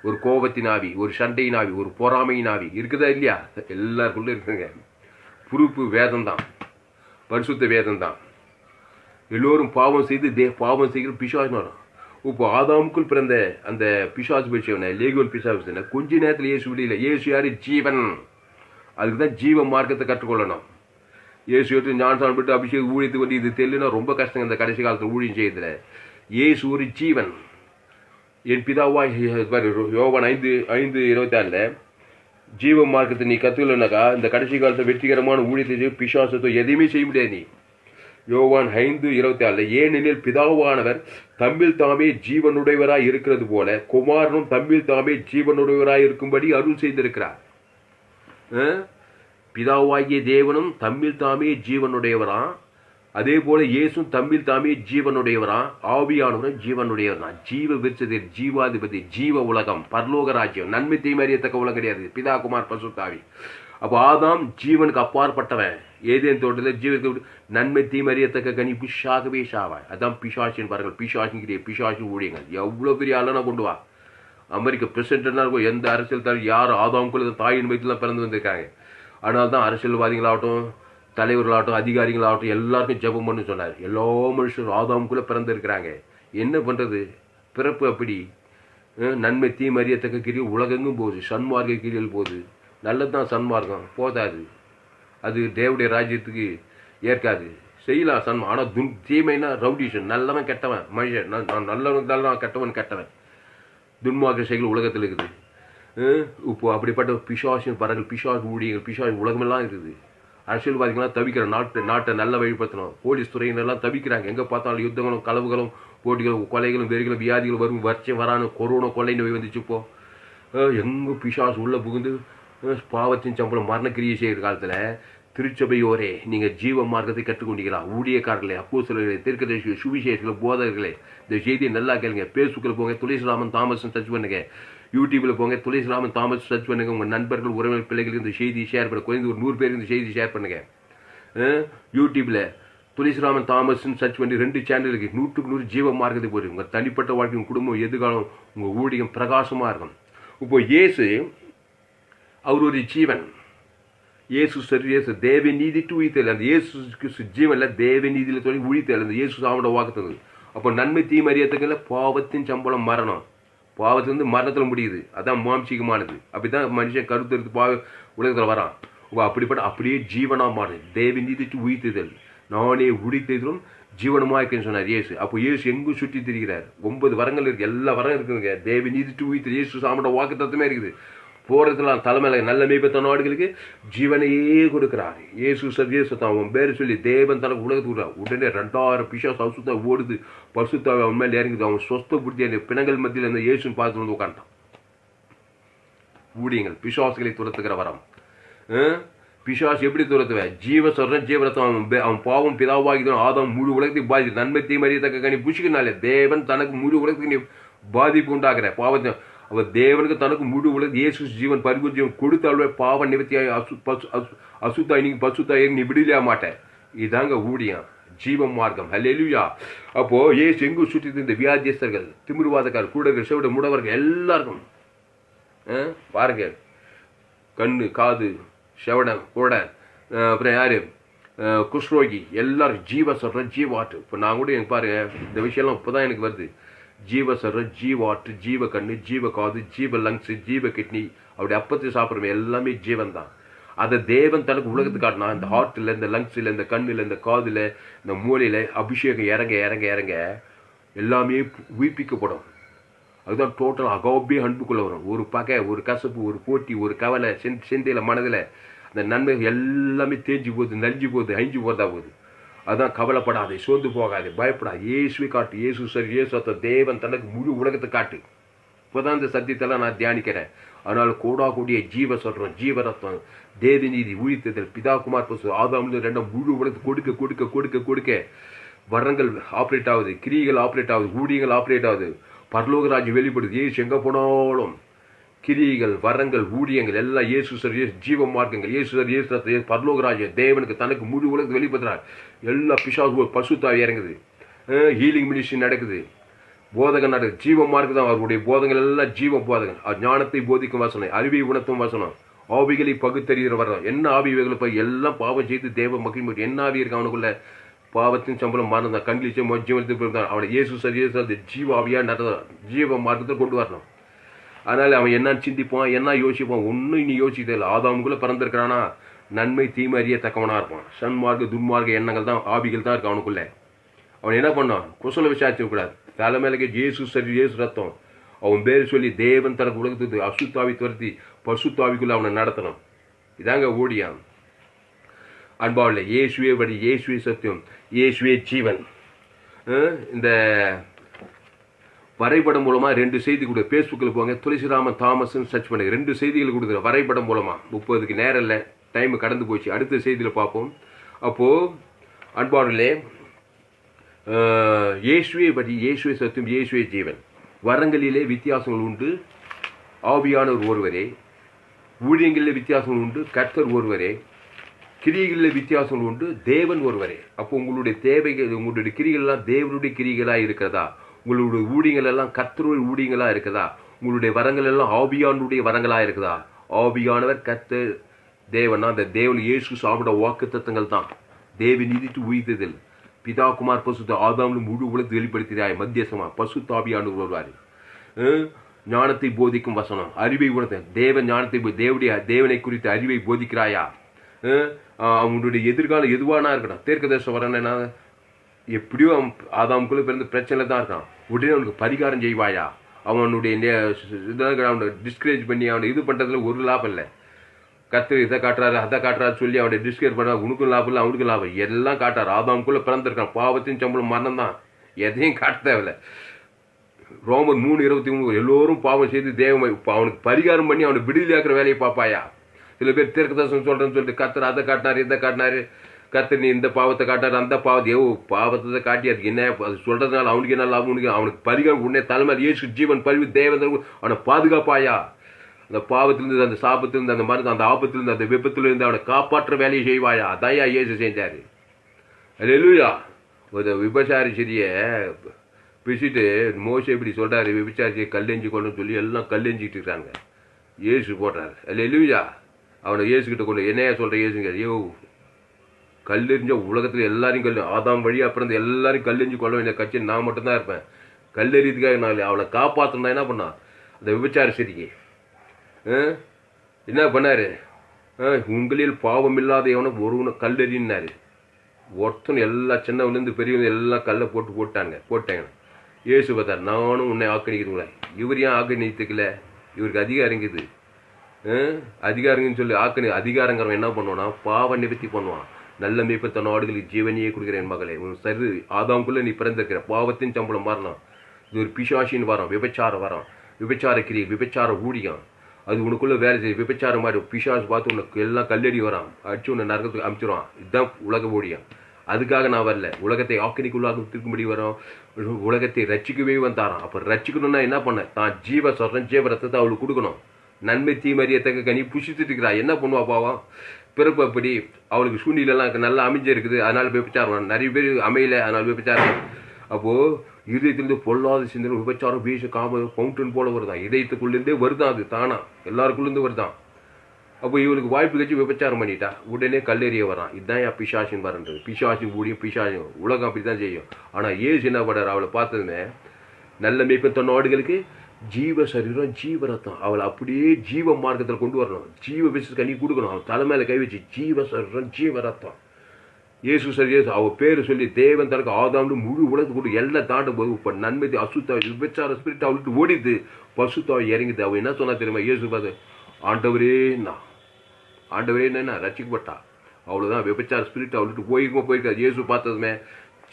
ஒரு கோபத்தின் ஆவி, ஒரு சண்டையின் ஆவி, ஒரு பொறாமையின் ஆவி இருக்குதா இல்லையா? எல்லாருக்குள்ள இருக்குங்க. ப்ரூஃபு வேதம் தான், பரிசுத்த வேதம் தான். எல்லோரும் பாவம் செய்து பாவம் செய்கிற பிசாசு வரும். இப்போ ஆதாமுக்குள் பிறந்த அந்த பிசாசு பிடிச்சவனை லேகியோன் பிசாசு கொஞ்ச நேரத்தில் இயேசு விடையில. இயேசு யாரு? ஜீவன். அதுக்கு தான் ஜீவ மார்க்கத்தை கற்றுக்கொள்ளணும். இயேசு எடுத்து ஞானஸ்நானம் பெற்று அபிஷேகம் ஊழியத்துக்கு வந்து இது தெரியலனா ரொம்ப கஷ்டங்க இந்த கடைசி காலத்தில் ஊழியம் செய்யறதுல. இயேசு ஒரு ஜீவன். என் பிதாவாய் யோவான் 5:26 ஜீவ மார்க்கத்தை நீ கற்றுக்கலனாக்கா இந்த கடைசி காலத்தை வெற்றிகரமான ஊழியத்தை பிசாசத்தை எதையுமே செய்ய முடியாது நீ. யோவான் 5:26 ஏனெனில் பிதாவானவர் தம்மில் தாமே ஜீவனுடையவராய் இருக்கிறது போல குமாரனும் தம்மில் தாமே ஜீவனுடையவராய் இருக்கும்படி அருள் செய்திருக்கிறார். பிதாவாகிய தேவனும் தம்மில் தாமே ஜீவனுடையவரான், அதே போல இயேசும் தம்மில் தாமே ஜீவனுடையவரான், ஆவியானவரும் ஜீவனுடையவரான். ஜீவ விருட்சத்தை, ஜீவாதிபதி, ஜீவ உலகம், பரலோக ராஜ்யம், நன்மை தீமை அறியத்தக்க உலகம் கிடையாது. பிதா குமார் பசுத்தாவி. அப்போ ஆதாம் ஜீவனுக்கு அப்பாற்பட்டவன். ஏதேன் தோட்டத்தில் ஜீவனுக்கு நன்மை தீமை அறியத்தக்க கனி புஷாகவே ஷாவாய். அதான் பிசாசின் பாருங்கள். பிசாசின் ஊழியங்கள் எவ்வளோ பெரிய ஆளுனா கொண்டு வா. அமெரிக்க பிரசிடென்ட்னா இருக்கும், எந்த அரசியல் தலைவர் யார் ஆதாமுக்குள்ள தாயின் வயிற்றுலாம் பிறந்து வந்திருக்காங்க. அதனால தான் அரசியல்வாதிகளாகட்டும், தலைவர்களாகட்டும், அதிகாரிகளாகட்டும் எல்லாருக்கும் ஜெபம் பண்ணு சொன்னார். எல்லா மனுஷரும் ஆதாமுக்குள்ளே பிறந்திருக்கிறாங்க. என்ன பண்ணுறது? பிறப்பு அப்படி. நன்மை தீமை அறியத்தக்க கிரியில் உலகெங்கும் போகுது. சன்மார்க்க கிரியில் போகுது. நல்லது தான் சன்மார்க்கம், போதாது. அது தேவடைய ராஜ்யத்துக்கு ஏற்காது. செய்யலாம் சன்மார்க்கம். ஆனால் தீமைனா ரவுடிஷன். நல்லவன் கெட்டவன் மனுஷன். நான் நல்லவன் தான், கெட்டவன். துன்மார்க்க செயல்கள் உலகத்தில் இருக்குது. இப்போ அப்படிப்பட்ட பிசாசின் பரங்கள், பிசாசு ஊழியர்கள், பிசாசு உலகமெல்லாம் இருக்குது. அரசியல்வாதிகள்லாம் தவிக்கிற நாட்டை நல்ல வழிபடுத்தணும். போலீஸ் துறையினரெல்லாம் தவிக்கிறாங்க. எங்கே பார்த்தாலும் யுத்தங்களும், களவுகளும், போட்டிகளும், கொலைகளும், வெறிகளும், வியாதிகள் வரும். வருஷம் வரானு கொரோனா கொள்ளை நோய் வந்துச்சு. இப்போ எங்கே பிசாசு உள்ளே புகுந்து பாவத்தின் சம்பளம் மரணக்கிரியை செய்கிற காலத்தில் திருச்சபையோரே நீங்கள் ஜீவ மார்க்கத்தை கற்றுக்கொண்டீங்களா? ஊழியக்காரர்களே, அப்போஸ்தலர்களே, தீர்க்கதரிசிகளே, சுவிசேஷர்களே, போதகர்களே, இந்த செய்தியை நல்லா கேளுங்க. பேஸ்புக்கில் போங்க, துளசிராமன் தாமஸ் சர்ச் பண்ணுங்க. யூடியூப்பில் போங்க, துளசிராமன் தாமஸ் சர்ச் பண்ணுங்க. உங்கள் நண்பர்கள், உறவினர், பிள்ளைகளுக்கு இந்த செய்தி ஷேர் பண்ணுங்க. குறைந்து ஒரு 100 பேருக்கு இந்த செய்தி ஷேர் பண்ணுங்க. யூடியூப்பில் துளசிராமன் தாமஸ்ன்னு சர்ச் பண்ணி 2 சேனல் இருக்குது. 100க்கு 100 ஜீவ மார்க்கத்தை போடுங்க. உங்கள் தனிப்பட்ட வாழ்க்கை, உங்கள் குடும்பம், எதிர்காலம், உங்கள் ஊழியம் பிரகாசமாக இருக்கும். இப்போ இயேசு அவர் ஒரு ஜீவன். இயேசு தேவ நீதி உயிர்த்தல். அந்த இயேசு ஜீவன்ல தேவ நீதியில் சொல்லி உயிர்த்தல். அந்த இயேசு அவனோட வாக்கு தந்தது. அப்போ நன்மை தீமை அறியத்துக்குள்ள பாவத்தின் சம்பளம் மரணம். பாவத்திலிருந்து மரணத்தில் முடியுது. அதான் மாம்சீகமானது. அப்படிதான் மனுஷன் கருத்தெடுத்து உலகத்தில் வரான். அப்படியே ஜீவனா மாறு. தேவ நீதி உயிர்த்தல். நானே உயிர்த்தலும் ஜீவனமாக இருக்குன்னு சொன்னார் இயேசு. அப்போ இயேசு எங்கும் சுற்றி திரிகிறார். 9 வரங்கள் இருக்கு. எல்லா வரம் இருக்குதுங்க. தேவ நீதி உயிர்த்தல். இயேசு அவனோட வாக்கு தத்துவமே இருக்குது. போகிறதுலாம் தலைமையில் நல்ல மேய்ப்பத்த நாடுகளுக்கு ஜீவனையே கொடுக்குறார். இயேசு அவன் பேர் சொல்லி தேவன் தனக்கு உலகத்துக்கு விடுறான். உடனே 2000 பிசாசு அசுத்தா ஓடுது. பசுத்தாவை அவன் மேலே இறங்குது. அவன் சொஸ்தப்படுத்தி அந்த பிணங்கள் மத்தியில் அந்த இயேசுன்னு பார்த்து வந்து உட்காந்துட்டான். ஊழியங்கள் பிசாசுகளை துரத்துக்கிற வரம். பிசாசு எப்படி துரத்துவேன்? ஜீவரத்தம் அவன் பாவம் பிதாவாகிதான் ஆதாம் முழு உலகத்தையும் பாதித்து நன்மை தீமை அறியத்தக்க கனி புஷிக்கினாலே தேவன் தனக்கு முழு உலகத்துக்கு நீ பாதிப்பு உண்டாக்குற. பாவத்தை அவர் தேவனுக்கு தனக்கு முழு உலக இயேசு ஜீவன் பரிபூர்ண ஜீவன் கொடுத்தாலுமே பாவ நிவர்த்தியாய் அசுத்தாய் நீங்க பசுத்தாய் நீ விடுதலையா மாட்டேன். இதாங்க ஊழியம், ஜீவ மார்க்கம். ஹல்லேலூயா. அப்போ இயேசு எங்கும் சுற்றி இந்த வியாதியஸ்தர்கள், திமிர்வாதக்காரர், கூடர்கள், செவிட முடவர்கள் எல்லாருக்கும் பாருங்க, கண்ணு, காது, செவடம், கூட, அப்புறம் யாரு குஷ்ரோகி, எல்லாரும் ஜீவ சொல்றேன் ஜீவாட்டு. இப்போ நான் கூட எனக்கு பாருங்க இந்த விஷயம்லாம் இப்போதான் எனக்கு வருது. ஜீவ சர்ற, ஜீவாட்டு, ஜீவ கண்ணு, ஜீவ காது, ஜீவ லங்ஸ், ஜீவ கிட்னி, அப்படி அப்பத்தை சாப்பிட்றோம் எல்லாமே ஜீவன் தான். அதை தேவன் தனக்கு உலகத்துக்கு காட்டினா இந்த ஹார்ட்டில், இந்த லங்ஸில், இந்த கண்ணில், இந்த காதில், இந்த மூலையில் அபிஷேகம் இறங்க இறங்க இறங்க எல்லாமே உயிர்ப்பிக்கப்படும். அதுதான் டோட்டல் அகாபே அன்புக்குள்ளே வரும். ஒரு பகை, ஒரு கசப்பு, ஒரு போட்டி, ஒரு கவலை சிந்தையில் மனதில் அந்த நன்மை எல்லாமே தேஞ்சு போகுது, நஞ்சு போகுது, அழிஞ்சு போதா போகுது. அதான் கவலைப்படாதே, சோர்ந்து போகாது, பயப்படாது. இயேசுவை காட்டு. இயேசு சரி, இயேசு தேவன் தனக்கு முழு உலகத்தை காட்டு. இப்போதான் இந்த சத்தியத்தெல்லாம் நான் தியானிக்கிறேன். அதனால கோடா கூடிய ஜீவ சொல்கிறோம், ஜீவரத்னம், தேவநீதி, உயிர்த்தல், பிதா குமார் பசு ஆதாம்ல 2 முழு உலகத்தை கொடுக்க கொடுக்க கொடுக்க கொடுக்க வரங்கள் ஆப்ரேட் ஆகுது, கிரிகள் ஆப்ரேட் ஆகுது, ஊழியங்கள் ஆப்ரேட் ஆகுது, பரலோகராஜ்யம் வெளிப்படுது. இயேசு எங்கே போனாலும் கிரிகள், வரங்கள், ஊழியங்கள் எல்லாம் இயேசு சார், ஜீவ மார்க்கங்கள், இயேசு சார், இயேசு பரலோகராஜ்யம் தேவனுக்கு தனக்கு முழு உலகத்தை வெளிப்படுத்துறார். எல்லா பிசாசு பசுத்தாய் இறங்குது. ஹீலிங் மினிஸ்ட்ரி நடக்குது, போதகம் நடக்குது. ஜீவ மார்க்கு தான் அவருடைய போதங்கள் எல்லாம் ஜீவ போதகம். ஞானத்தை போதிக்கும் வசனம், அறிவை உணர்த்தும் வசனம், ஆவிகளை பகுத்தறிகிறவர் தான். என்ன ஆவி இவைகளை எல்லாம் பாவம் செய்து தேவ மகிமை என்ன ஆவி இருக்கு அவனுக்குள்ள? பாவத்தின் சம்பளம் மரணம் தான். கண்களிச்சு மஜ்ஜிமத்தில் அவனை இயேசு சரி ஜீவ ஆவியா ஜீவ மார்க்கத்தை கொண்டு வரணும். அதனால அவன் என்ன சிந்திப்பான், என்ன யோசிப்பான்? ஒன்றும் இனி யோசிக்கவே இல்லை. ஆதாமுக்குள்ள பிறந்திருக்கிறானா நன்மை தீமை அறியத்தக்கவனா இருப்பான். சன்மார்க்க துன்மார்க்க எண்ணங்கள் தான் ஆவிகள் தான் இருக்கு அவனுக்குள்ள. அவன் என்ன பண்ணான்? குசல விசாரிக்க கூடாது. தலைமையிலக்கு இயேசு சரி இயேசு ரத்தம் அவன் பேர் சொல்லி தேவன் தனக்கு உலகத்துக்கு அசுத்தாவி துரத்தி பசுத்தாவிக்குள்ள அவனை நடத்தணும். இதாங்க ஓடியான். அன்பாவில் இயேசுவே வழி, இயேசுவே சத்தியம், இயேசுவே ஜீவன். இந்த வரைபடம் மூலமாக 2 செய்தி கொடு. ஃபேஸ்புக்கில் போங்க, துளசிராமன் தாமஸ்ன்னு சர்ச் பண்ணுங்க. 2 செய்திகள் கொடுக்குற வரைபடம் மூலமாக. 30க்கு நேரம் இல்லை, டைம் கடந்து போச்சு. அடுத்த செய்தியில் பார்ப்போம். அப்போது அன்பாவிலே இயேசுவே வழி, இயேசுவே சத்தியம், இயேசுவே ஜீவன். வரங்களிலே வித்தியாசங்கள் உண்டு, ஆவியானவர் ஒருவரே. ஊழியங்களில் வித்தியாசங்கள் உண்டு, கர்த்தர் ஒருவரே. கிரிகளில் வித்தியாசங்கள் உண்டு, தேவன் ஒருவரே. அப்போ உங்களுடைய தேவைகள், உங்களுடைய கிரிகளெல்லாம் தேவனுடைய கிரிகளாக இருக்கிறதா? உங்களுடைய ஊழியங்கள் எல்லாம் கர்த்தருடைய ஊழியங்களாக இருக்குதா? உங்களுடைய வரங்கள் எல்லாம் ஆவியானுடைய வரங்களாக இருக்குதா? ஆவியானவர் கர்த்தர் தேவன். அந்த தேவன் இயேசு சாப்பிட வாக்கு தத்தங்கள் தான். தேவி நீதிட்டு உயிர்த்ததில் பிதா குமார் பசுத்த ஆதாமில் முழு உலகத்தை வெளிப்படுத்தினாய். மத்தியசமா பசுத்தாவியானவர் வருவார். ஞானத்தை போதிக்கும் வசனம், அறிவை உணர்த்த தேவன் ஞானத்தை தேவனை குறித்த அறிவை போதிக்கிறாயா? அவனுடைய எதிர்காலம் எதுவானா இருக்கணும். தீர்க்கதரிசனம் வரணும்னா எப்படியோ அவன் ஆதாமுக்குள்ள பிறந்த பிரச்சனை தான் இருக்கான். உடனே அவனுக்கு பரிகாரம் செய்வாயா? அவனுடைய அவனை டிஸ்கரேஜ் பண்ணி அவனை இது பண்ணுறதுல ஒரு லாபம் இல்லை. கர்த்தர் இதை காட்டுறாரு அதை காட்டுறாரு சொல்லி அவனை டிஸ்கரேஜ் பண்ண உனக்கும் லாபம் இல்லை அவனுக்கும் லாபம் எல்லாம் காட்டாரு. ஆதாமுக்குள்ள பிறந்திருக்கான். பாவத்தின் சம்பளம் மரணம் தான். எதையும் காட்ட தேவையில்லை. ரோமர் 3:23 எல்லோரும் பாவம் செய்து தேவமை அவனுக்கு பரிகாரம் பண்ணி அவனை விடுதலையாக்குற வேலையை பார்ப்பாயா? சில பேர் தீர்க்கதரிசனம் சொல்றேன்னு சொல்லிட்டு கர்த்தர் அதை காட்டினாரு இதை காட்டினாரு, கர்த்தர் நீ இந்த பாவத்தை காட்டாரு அந்த பாவத்தை பாவத்தை காட்டி அதுக்கு என்ன அது சொல்றதுனால அவனுக்கு என்ன லாபம்? அவனுக்கு பரிகாரம் உடனே தலைமையில் இயேசு ஜீவன் பரிவு தேவன் அவனை பாதுகாப்பாயா? அந்த பாவத்திலிருந்து, அந்த சாபத்திலிருந்து, அந்த மருந்து, அந்த ஆபத்திலிருந்து, அந்த விபத்திலிருந்து அவனை காப்பாற்ற வேலையை செய்வாயா? அதையா இயேசு செஞ்சாரு. அல்லேலூயா. ஒரு விபச்சாரி செடியை பிடிச்சிட்டு மோசே இப்படி சொல்றாரு, விபச்சாரியை கல்லெஞ்சி கொண்டு சொல்லி எல்லாம் கல்லெஞ்சிக்கிட்டு இருக்காங்க. இயேசு போடுறாரு. அல்லேலூயா. அவனை இயேசுக்கிட்ட கொண்டு என்னையா சொல்ற இயேசுங்க? ஐயோ கல்லெறிஞ்ச உலகத்தில் எல்லாரையும் கல் ஆதாம் வழி அப்புறம் எல்லாரையும் கல்லெஞ்சு கொள்ள வேண்டிய கட்சி நான் மட்டும்தான் இருப்பேன். கல்லெறியதுக்காக நான் அவளை காப்பாற்றணும். என்ன பண்ணான்? அந்த விபச்சார செடிக்கு என்ன பண்ணாரு? உங்களில் பாவம் இல்லாத எவனை ஒருவனை கல்லெறினாரு. ஒருத்தன் எல்லா சின்னவன்லேருந்து பெரியவங்க எல்லாம் கல்லை போட்டாங்க. இயேசு பார்த்தார், நானும் உன்னை ஆக்கணிக்கிறீங்களே. இவர் ஏன் ஆக்கணித்துக்கல? இவருக்கு அதிகாரங்குது. அதிகாரங்கன்னு சொல்லி அதிகாரங்கிறவன் என்ன பண்ணுவான்னா பாவ நிவர்த்தி பண்ணுவான். நல்ல மேய்ப்ப தன் ஆடுகளுக்கு ஜீவனையே கொடுக்குறேன் மகளே. உன் சரி ஆதாமுக்குள்ள நீ பிறந்திருக்கிற. பாவத்தின் சம்பளம் மரணம். இது ஒரு பிசாசின் வரம், விபச்சார வரம், விபச்சார கிரியை, விபச்சார ஊழியம். அது உனக்குள்ள வேலை செய்ய விபச்சாரம் மாதிரி பிசாசு பார்த்து உனக்கு எல்லாம் கல்லடி வரான், அடிச்சு உன்னை நரகத்துக்கு அமுச்சிடுவான். இதுதான் உலக ஊழியம். அதுக்காக நான் வரல. உலகத்தை ஆக்கினிக்குள்ளாக திருக்கும்படி வரோம். உலகத்தை ரட்சிக்கவே வந்தாரான். அப்போ ரட்சிக்கணும்னா என்ன பண்ண? தான் ஜீவ சொல்றேன், ஜீவ ரத்தத்தை அவளுக்கு கொடுக்கணும். நன்மை தீமறியத்தக்க கனி புஷித்துட்டு இருக்கிறா. என்ன பண்ணுவா பாவம்? பிறப்பு அப்படி அவளுக்கு சூழ்நிலாம் நல்லா அமைஞ்சிருக்குது. அதனால விபச்சாரம். நிறைய பேர் அமையல, அதனால விபச்சாரம். அப்போது இதயத்திலிருந்து பொல்லாத சிந்தனை விபச்சாரம் வீச காம ஃபவுண்டன் போல வருதான். இதயத்துக்குள்ளேருந்தே வருதான். அது தானா எல்லாருக்குள்ளேருந்து வருதான். அப்போ இவளுக்கு வாய்ப்பு கட்சி விபச்சாரம் பண்ணிட்டா உடனே கல்லெறிய வரான். இதுதான் என் பிசாசின் வரன்றது. பிசாசின் கூடியும் பிசாசும் உலகம் அப்படி தான் செய்யும். ஆனால் ஏசு என்ன பண்றாரு? அவளை பார்த்ததுமே நல்ல மேய்ப்பன் தன் ஆடுகளுக்கு ஜீவ சரீரம் ஜீவ ரத்தம். அவளை அப்படியே ஜீவ மார்க்கத்தில் கொண்டு வரணும். ஜீவ விசு கனி கொடுக்கணும். அவன் தலைமையில கை வச்சு ஜீவ சரீரம் ஜீவ ரத்தம். இயேசு சரி அவள் பேர் சொல்லி தேவன் தனக்கு ஆதாம்னு முழு உலகத்து கூட எல்லாம் தாண்டும் போது இப்போ நன்மை அசுத்தாவை விபச்சார ஸ்பிரிட் அவளுக்கு ஓடிது. பசுத்தாவை இறங்குது. அவள் என்ன சொன்னா தெரியுமா? இயேசு பார்த்து ஆண்டவரே என்ன ரசிக்கப்பட்டா. அவ்வளோதான். விபச்சார ஸ்பிரிட் அவளுக்கு போயிருக்காது. இயேசு பார்த்ததுமே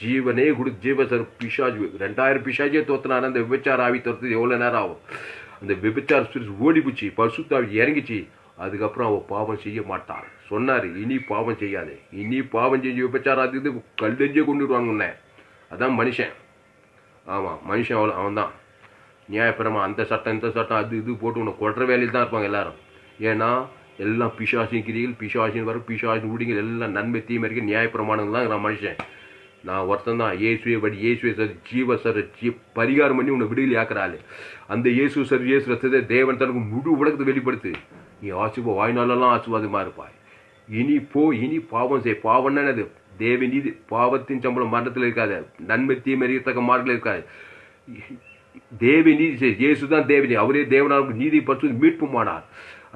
ஜீவனே கொடுத்து ஜீவசர் பிசாஜ் 2000 பிசாஜே தோத்தினாரு. அந்த விபச்சார ஆவி தோற்றது எவ்வளோ நேரம் ஆகும்? அந்த விபச்சார ஸ்பிரிட் ஓடி போச்சு, பசுத்தாவி இறங்கிச்சு. அதுக்கப்புறம் அவள் பாவம் செய்ய மாட்டாள் சொன்னார். இனி பாவம் செய்யாது. இனி பாவம் செஞ்சு விபச்சாரம் அது கல்லெஞ்சே கொண்டுடுவாங்க உன்னை. அதான் மனுஷன். ஆமாம், மனுஷன் அவன் தான் நியாயப்பிரமா. அந்த சட்டம் இந்த சட்டம் அது இது போட்டு உன்னை கொள்ற வேலையில் தான் இருப்பாங்க எல்லாரும். ஏன்னா எல்லாம் பிசாசின் கிரிகள், பிசாசின் வரும், பிசாசின் ஊடிகள் எல்லாம் நன்மை தீமைக்கு நியாயப்பிரமாணங்கள் தான் நான் மனுஷன். நான் ஒருத்தன் தான். இயேசுவே படி இயேசுவே சார் ஜீவ சார் பரிகாரம் பண்ணி உன்னை விடுதலை ஆக்குறாள். அந்த இயேசு சார் இயேசு ரத்தத்தை தேவன் தனக்கு முழு உலகத்தை வெளிப்படுத்து. நீ வாய்நாளெல்லாம் ஆசீர்வாதமாக இருப்பாய். இனி பாவம் செய். பாவம்னா அது தேவ நீதி. பாவத்தின் சம்பளம் மரணத்தில் இருக்காது. நன்மை தீமை அறியத்தக்க மார்க்கில் இருக்காது. தேவ நீதி செய். இயேசுதான் தேவனி. அவரே தேவனால் நீதி பற்றி மீட்புமானார்.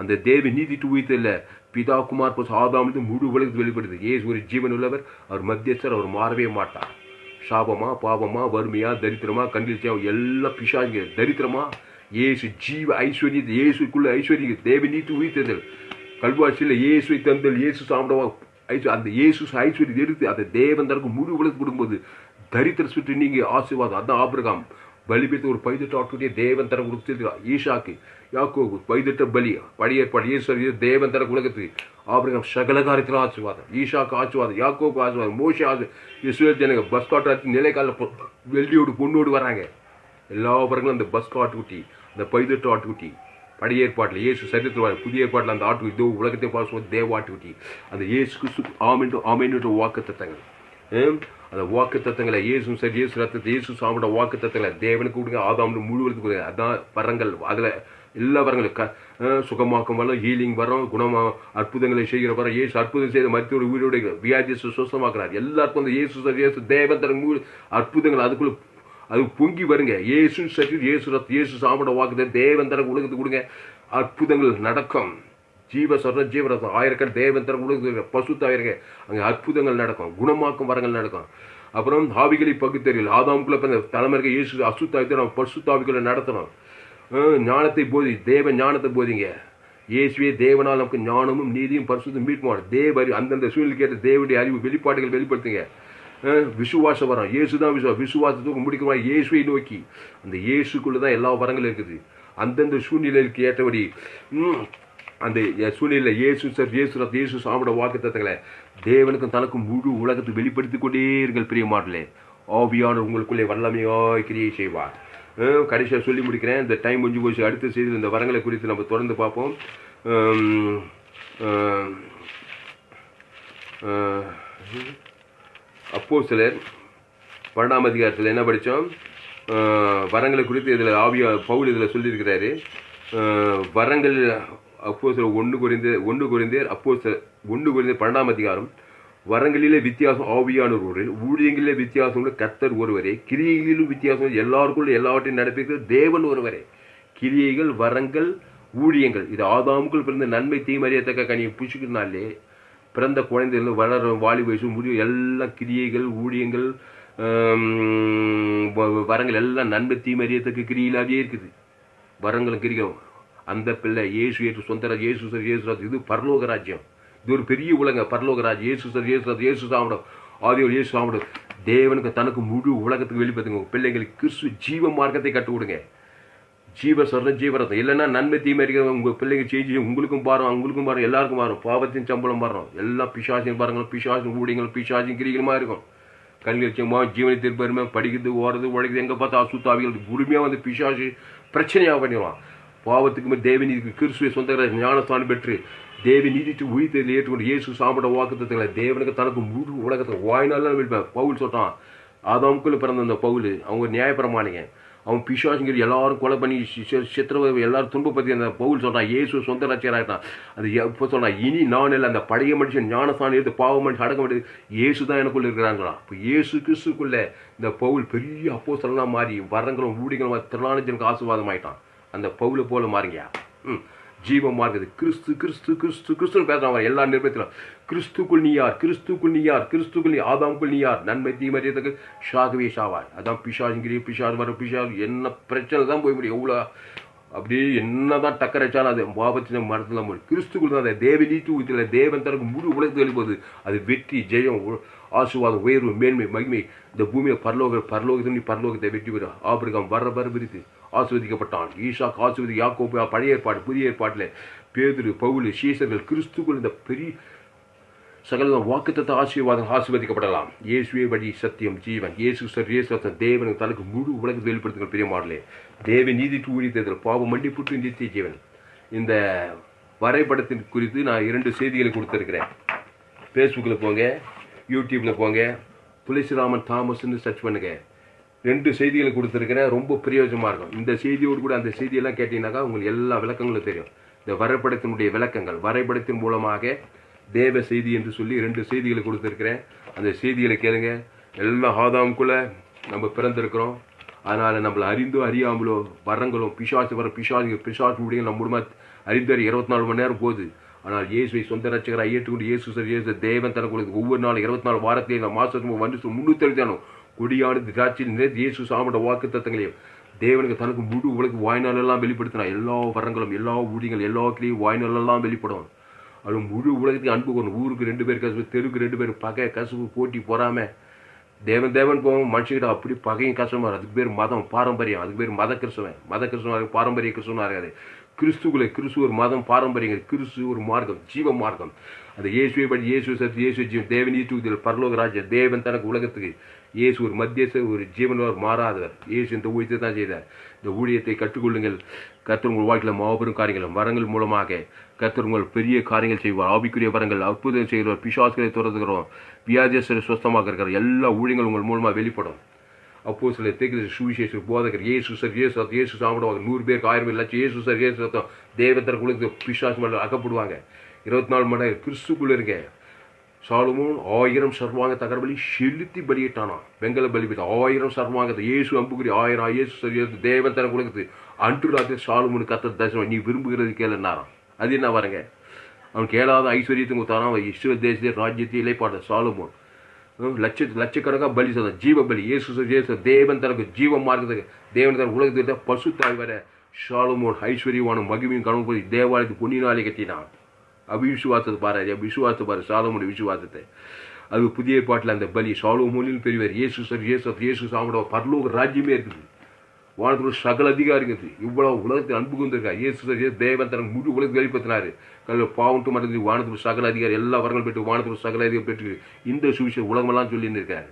அந்த தேவ நீதி உயிர்த்தல்ல பிதா குமார் ஆதாமிலிருந்து முழு உலகத்துக்கு வெளிப்படுது. இயேசு ஒரு ஜீவன் உள்ளவர். அவர் மத்தியஸ்தர். அவர் மாறவே மாட்டார். சாபமா பாவமா வறுமையா தரித்திரமா கண்டிச்சா எல்லாம் பிசாசுங்க. தரித்திரமா இயேசு ஜீவ ஐஸ்வர்யம். இயேசுக்குள்ள ஐஸ்வர்யம் தேவ நீதி உயிர்த்தல். கல்வாசியில் இயேசுவை தந்தல். இயேசு சாப்பிடவா அந்த இயேசு ஐஸ்வர்யம் எடுத்து அந்த தேவன் தனக்கு முழு உலகத்துக்கு கொடுக்கும்போது தரித்திர சுற்றி நீங்க ஆசீர்வாதம். அதான் ஆபிரகாம் பலிபீடத்தை ஒரு 18 ஆட்டுடைய தேவன் தர கொடுத்துருக்கிறார். ஈசாக்கு யாக்கோபு 18 பலி பழைய ஏற்பாடு. இயேசு தேவன் தர உலகத்துக்கு ஆபிரகாம் சகல காரியத்தில் ஆசீர்வாதம். ஈசாக்கு ஆசீர்வாதம். யாக்கோபு ஆசீர்வாதம். மோசே இஸ்ரவேல் ஜனங்க பஸ் காட்டு நிலைக்கால வெள்ளியோடு பொண்ணோடு வராங்க. எல்லா வரங்களும் அந்த பஸ் ஆட்டுக்குட்டி, அந்த 18 ஆட்டுக்குட்டி பழைய ஏற்பாட்டில் இயேசு சரித்திரவார். புதிய ஏற்பாட்டில் அந்த ஆட்டு இதோ உலகத்தை பார்த்து தேவ ஆட்டுக்குட்டி. அந்த இயேசு கிறிஸ்து ஆமென்ற வாக்கு தத்தங்கள். அந்த வாக்கு தத்தங்களை இயேசு சரி இயேசு ரத்தத்தை இயேசு சாமியோட வாக்கு தத்தங்களை தேவனுக்கு கொடுங்க. ஆதாம் முழுவதுக்கு கொடுங்க. அதான் வரங்கள். அதில் எல்லா வரங்களும் சுகமாக்கும் வரோம், ஹீலிங் வரோம், குணமா அற்புதங்களை செய்கிற வரோம். இயேசு அற்புதம் செய்த மருத்துவ உயிரோடு வியாதி சுத்தமாக்குறார். எல்லாருக்கும் அந்த இயேசு தேவன் தர அற்புதங்கள் அதுக்குள்ள அது பொங்கி வருங்க. இயேசு சரி இயேசு ரத்த இயேசு சாமியோட வாக்கு தேவன் தர உலகத்துக்கு கொடுங்க. அற்புதங்கள் நடக்கும். ஜீவரத்தம் ஆயிரக்கண் தேவன் தர உலகத்துக்கு பசுத்தாயிருங்க. அங்கே அற்புதங்கள் நடக்கும். குணமாக்கும் வரங்கள் நடக்கும். அப்புறம் ஆவிகளை பகுத்தறியல். ஆதாமுக்குள்ள தலைமுறை இயேசு அசுத்தாயத்தை நம்ம பசுத்தாவிகளை நடத்தணும். ஞானத்தை போதி. தேவ ஞானத்தை போதிங்க. இயேசுவே தேவனால் நமக்கு ஞானமும் நீதியும் பரிசுத்தம் மீட்பும். தேவ அந்தந்த சூழ்நிலை கேட்ட தேவனுடைய அறிவு வெளிப்பாடுகள் வெளிப்படுத்துங்க. விசுவாசம் வரும். இயேசு தான் விசுவாசத்துக்கு முடிக்கிற இயேசுவை நோக்கி அந்த இயேசுக்குள்ள தான் எல்லா வரங்களும் இருக்குது. அந்தந்த சூழ்நிலைக்கு ஏற்றபடி அந்த சூழ்நிலையில் இயேசு சாமியோட வாக்கு தத்தங்களை தேவனுக்கும் தனக்கும் முழு உலகத்தை வெளிப்படுத்திக் கொண்டே இருங்கள். பிரியமானவர்களே, ஆவியானவர் உங்களுக்குள்ளே வல்லமையாய் கிரியை செய்வார். கடைசியாக சொல்லி முடிக்கிறேன். இந்த டைம் கொஞ்சம் போச்சு. அடுத்த செய்தி இந்த வரங்களை குறித்து நம்ம தொடர்ந்து பார்ப்போம். அப்போஸ்தலர் 12ஆம் அதிகாரத்தில் என்ன படித்தோம்? வரங்களை குறித்து இதில் பவுல் இதில் சொல்லியிருக்கிறாரு. வரங்கள் அப்போஸ்தலர் 1 கொரிந்தியர் 12ஆம் அதிகாரம். வரங்களிலே வித்தியாசம் ஆவியானவர் ஒருவர், ஊழியங்களிலே வித்தியாசம் கர்த்தர் ஒருவரே, கிரியைகளிலும் வித்தியாசம் எல்லாருக்குள்ள எல்லாவற்றையும் நடப்பிக்கிற தேவன் ஒருவரே. கிரியைகள், வரங்கள், ஊழியங்கள் இது ஆதாமுக்குள் பிறந்த நன்மை தீமறியத்தக்க கனியை புஷிக்கிறனாலே பிறந்த குழந்தைகள் வளர வாலி வயசு முடிவு எல்லாம் கிரியைகள், ஊழியங்கள், வரங்கள் எல்லாம் நன்மை தீமறியத்தக்க கிரியிலாவே இருக்குது. வரங்களும் கிரியும் அந்த பிள்ளை இயேசு ஏற்று சொந்த இயேசு இது பரலோக ராஜ்யம். இது ஒரு பெரிய உலகம். பரலோக ராஜ்யம் இயேசு சாப்பிடும். ஆதியோடு இயேசு சாப்பிடும். தேவனுக்கு தனக்கு முழு உலகத்துக்கு வெளிப்படுத்துங்க. பிள்ளைங்களுக்கு கிறிஸ்து ஜீவ மார்க்கத்தை கற்றுக் கொடுங்க. ஜீவரத்தம் இல்லைன்னா நன்மை தீமை இருக்க உங்கள் பிள்ளைங்க செஞ்சு உங்களுக்கும் பாருங்க எல்லாருக்கும் பாருங்க. பாவத்தின் சம்பளம் பாருங்க. எல்லாம் பிசாசின் பாருங்கள். பிசாசின் ஊழியங்கள், பிசாசின் கிரிகளுமா இருக்கும். கண்கள் ஜீவனை திருப்பருமை படிக்கிறது, ஓடுறது, உழைக்கிறது, எங்கே பார்த்தா அசுத்தாவிகள் உரிமையாக வந்து பிசாசு பிரச்சனையாக பண்ணிடுவான். பாவத்துக்கு தேவநீதிக்கு கிறிஸ்துவை சொந்த ஞானஸ்தானம் பெற்று தேவ நீதிக்கு உயிர்த்ததில் ஏற்றுக்கொண்டு இயேசு சாப்பிட வாக்குத்தங்களை தேவனுக்கு தனக்கு முழு உலகத்துக்கு வாய்நாள் விழுப்பேன். பவுல் சொல்கிறான். ஆதாமுக்குள்ள பிறந்த அந்த பவுல் அவங்க நியாயப்பிரமாணிங்க. அவன் பிசாசுங்கிற எல்லாரும் கொலை பண்ணி சித்திரவை எல்லாரும் துன்பப்படுத்தி அந்த பவுல் சொல்கிறான். இயேசு சொந்த ரட்சியராகிட்டான். அது இப்போ சொல்கிறான். இனி நான் இல்லை, அந்த பழைய மனுஷன் ஞானஸ்தானம் எடுத்து பாவ மனுஷன் அடக்க வேண்டியது இயேசு தான் எனக்குள்ளே இருக்கிறாங்களாம். இப்போ இயேசு கிறிஸ்துக்குள்ளே இந்த பவுல் பெரிய அப்போஸ்தலனாக மாறி வரங்களும் ஊழியங்களும் திரளானஜனுக்கு ஆசீர்வாதமாயிட்டான். அந்த பவுலை போல மாறிங்கயா. ஜீவம் மாறுகிறது. கிறிஸ்துன்னு பேசுறான். எல்லா நிர்பயத்திலும் கிறிஸ்துக்குள் நீ யார் ஆதாமுக்குள் நீ யார்? நன்மை தீமறியதுக்கு ஷாகவே ஷாவாய். அதான் பிசாசுங்கிறிய பிசாசு என்ன பிரச்சனை தான் போய் முடியும். எவ்வளோ அப்படியே என்னதான் டக்கர் வச்சாலும் அது பாபத்தின மரத்தில் போய் கிறிஸ்துக்குள் தான். அதை தேவ நீட்டு ஊற்றில தேவன் தனக்கு முழு உலகத்துக்கு வெளிப்போகுது. அது வெற்றி, ஜெயம், ஆசீர்வாதம், உயர்வு, மேன்மை, மகிமை. இந்த பூமியில் பரலோகத்தை வெற்றி பெறும். ஆபிரகாம் வர விரித்து ஆசீர்வதிக்கப்பட்டான். ஈசாக்கு ஆசீர்வதி, யாக்கோபு பழைய ஏற்பாடு, புதிய ஏற்பாட்டில் பேதுரு, பவுல், சீசர்கள் கிறிஸ்துக்குள் இந்த பெரிய சகல வாக்குத்தத்த ஆசீர்வதிக்கப்படலாம். இயேசுவே வழி, சத்தியம், ஜீவன். இயேசு தேவனுக்கு தனக்கு முழு உலகத்தை வெளிப்படுத்துங்கள். பெரிய மாடலே தேவ நீதிக்கு ஊழியத்தில் பாவம் மன்னிப்புட்டு நித்திய ஜீவன். இந்த வரைபடத்தின் குறித்து நான் 2 செய்திகளை கொடுத்துருக்கிறேன். ஃபேஸ்புக்கில் போங்க, யூடியூப்பில் போங்க, துளசிராமன் தாமஸ்ன்னு சர்ச் பண்ணுங்க. 2 செய்திகளை கொடுத்துருக்கிறேன். ரொம்ப பிரயோஜனமாக இருக்கும். இந்த செய்தியோடு கூட அந்த செய்தியெல்லாம் கேட்டீங்கன்னாக்கா உங்களுக்கு எல்லா விளக்கங்களும் தெரியும். இந்த வரைபடத்தினுடைய விளக்கங்கள், வரைபடத்தின் மூலமாக தேவ செய்தி என்று சொல்லி 2 செய்திகளை கொடுத்துருக்கிறேன். அந்த செய்திகளை கேளுங்க. எல்லாம் ஆதாமுக்குள்ள நம்ம பிறந்திருக்கிறோம். அதனால நம்மளை அறிந்தோ அறியாமலோ வரங்களும் பிசாசு முடியும் நம்ம மூலமா அறிந்து 24 மணி நேரம் போகுது. ஆனால் இயேசுவை சொந்த ரட்சகராக ஏற்றுக்கொண்டு இயேசு தேவன் தனக்கு ஒவ்வொரு நாளும் 24 வாரத்திலே மாசத்துக்கு வந்து 360 கொடியானது திராட்சையில் நிறைய இயேசு சாமட வாக்கு தத்தங்களையும் தேவனுக்கு தனக்கு முழு உலக வாய்நாளெல்லாம் வெளிப்படுத்தினா எல்லா வரங்களும் எல்லா ஊழியங்கள் எல்லா கிளியும் வாய்நாளெல்லாம் வெளிப்படும். அது முழு உலகத்தையும் அன்பு கொண்டு ஊருக்கு 2 பேர் கசுப்பு, தெருக்கு 2 பேர் பகை கசுப்பு போட்டி போறாம தேவன் போவோம். மனுஷங்கிட்ட அப்படி பகையும் கஷ்டமா. அதுக்கு பேர் மதம் பாரம்பரியம். அதுக்கு பேர் மத கிறிஸ்தவன் பாரம்பரிய கிறிஸ்தவனா இருக்காது. கிறிஸ்து ஒரு மதம் பாரம்பரியங்கள். கிறிஸ்து ஒரு மார்க்கம், ஜீவ மார்க்கம். அந்த இயேசுவை படி இயேசு சத்து இயேசு ஜீவன் தேவன் ஈட்டுவதில் பரலோக ராஜ்யம். தேவன் தனக்கு உலகத்துக்கு இயேசு ஒரு மத்தியஸ்தர், ஒரு ஜீவனவர், மாறாதவர். இயேசு இந்த ஊழியத்தை தான் செய்தார். இந்த ஊழியத்தை கற்றுக்கொள்ளுங்கள். கர்த்தர் உங்கள் வாழ்க்கையில் மாபெரும் காரியங்களும் வரங்கள் மூலமாக கர்த்தர் உங்கள் பெரிய காரியங்கள் செய்வார். ஆவிக்குரிய வரங்கள் அற்புதம் செய்கிறோம். பிசாசுகளை துறந்துக்கிறோம். வியாதியஸ்தரை சுத்தமாக இருக்கிற எல்லா ஊழியங்கள் உங்கள் மூலமாக வெளிப்படும். அப்போ சில சுவிசேஷ போதகர் இயேசு சாப்பிடுவாங்க. 100 பேருக்கு 1000 பேர் லட்சம் இயேசு சத்தம் தேவத்தர் குழுக்கு பிசாசு மேலே அகப்படுவாங்க. 24 மணி நேரம் கிறிஸ்துக்குள்ள இருங்க. சாலமோன் 1000 சர்வாங்க தகர்பலி செலுத்தி பலியிட்டானா. வெங்கல பலிபிட்ட 1000 சர்வாங்கத்தை இயேசு அம்புக்குறி 1000 இயேசு தேவன் தன குழுக்கு அன்று ராத்திரி சாலமோனு கத்த தரிசனம் நீ விரும்புகிறது கேளுன்னாராம். அது என்ன வரங்க? அவன் கேளாத ஐஸ்வர்யத்தை கொடுத்தானா. அவன் இஸ்ரவேல் தேசத்தை ராஜ்யத்தை இலைப்பாட சாலமோன் லட்சக்கணக்காக பலி செய்தான். ஜீவ பலி இயேசு தேவன் தனக்கு ஜீவ மார்க்கத்துக்கு தேவன் தனக்கு உலகத்துக்கிட்ட பசு தாய் வர சாலமோன் ஐஸ்வர்யவான மகிமையும் கனவு தேவாலயத்துக்கு பொன்னினாலே கட்டினான். விசுவாசத்தை பாரு சாலமோனுடைய விசுவாசத்தை. அது புதிய பாட்டில் அந்த பலி சாலமோனில் பெரியவர் இயேசு சாப்பிட பரலோக ராஜ்யமே இருக்குது. வானத்தோட சகல அதிகாரம் இருக்குது. இவ்வளவு உலகத்தை அன்பு கொண்டிருக்கா. இயேசு தேவன் தனக்கு முழு உலகத்தை வெளிப்படுத்தினாரு. பாவட்டு மறந்து வானத்தோட சகல அதிகாரம் எல்லா வரங்கள் பெற்று வானத்தோட சகல அதிகாரம் பெற்று இந்த சுவிசேஷம் உலகமெல்லாம் சொல்லின்னு இருக்காரு.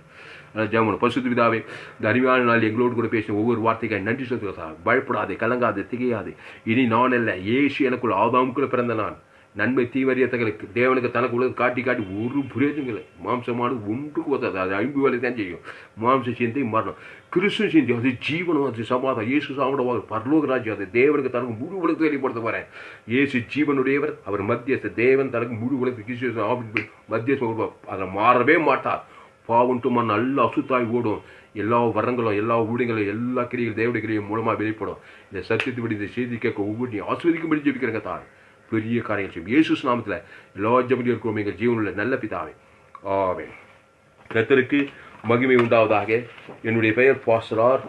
ஜெபம். பரிசுத்த பிதாவே, இந்த அருமையான நாள் எங்களோடு கூட பேசின ஒவ்வொரு வார்த்தைக்காய் நன்றி சொல்லுங்கள். பயப்படாதே, கலங்காதே, திகையாதே. இனி நான் அல்ல, இயேசு எனக்குள்ள ஆதாமுக்குள்ள பிறந்த நான். நன்மை தீவரியத்தங்களுக்கு தேவனுக்கு தனக்கு உலக காட்டி ஒரு புரியோஜனங்களை மாம்சமானது ஒன்றுக்கு ஒத்தாது. அது 5 வேலை தான் செய்யும். மாம்ச சிந்தை மரணம், கிறிஸ்து சிந்தை அது ஜீவனம், அது சமாதானம். இயேசு சாப்பிடுவாங்க பரலோக ராஜ்யம். அது தேவனுக்கு தனக்கு முழு உலகத்தை வெளிப்படுத்த வரேன். இயேசு ஜீவனுடையவர். அவர் மத்தியஸ்த தேவன் தனக்கு முழு உலகத்துக்கு கிறிஸ்து மத்தியஸ்தம். அதை மாறவே மாட்டார். பாவன்ட்டுமா நல்ல அசுத்தாய் ஓடும். எல்லா வரங்களும் எல்லா ஊழியங்களும் எல்லா கிரிகளும் தேவடைய கிரியும் மூலமாக வெளிப்படும். இந்த சத்தியத்தை படி இந்த செய்தி கேட்க ஒவ்வொரு ஆஸ்வதிக்கும்படி ஜெபிக்கிறேங்க தான். பெரிய காரியங்கள் செய்யும். இயேசு நாமத்தில் எல்லா ஜெபத்திலும் இருக்கிறோம் எங்கள் ஜீவனுள்ள நல்ல பிதாவே, ஆமென். கர்த்தருக்கு மகிமை உண்டாவதாக. என்னுடைய பெயர் பாஸ்டர்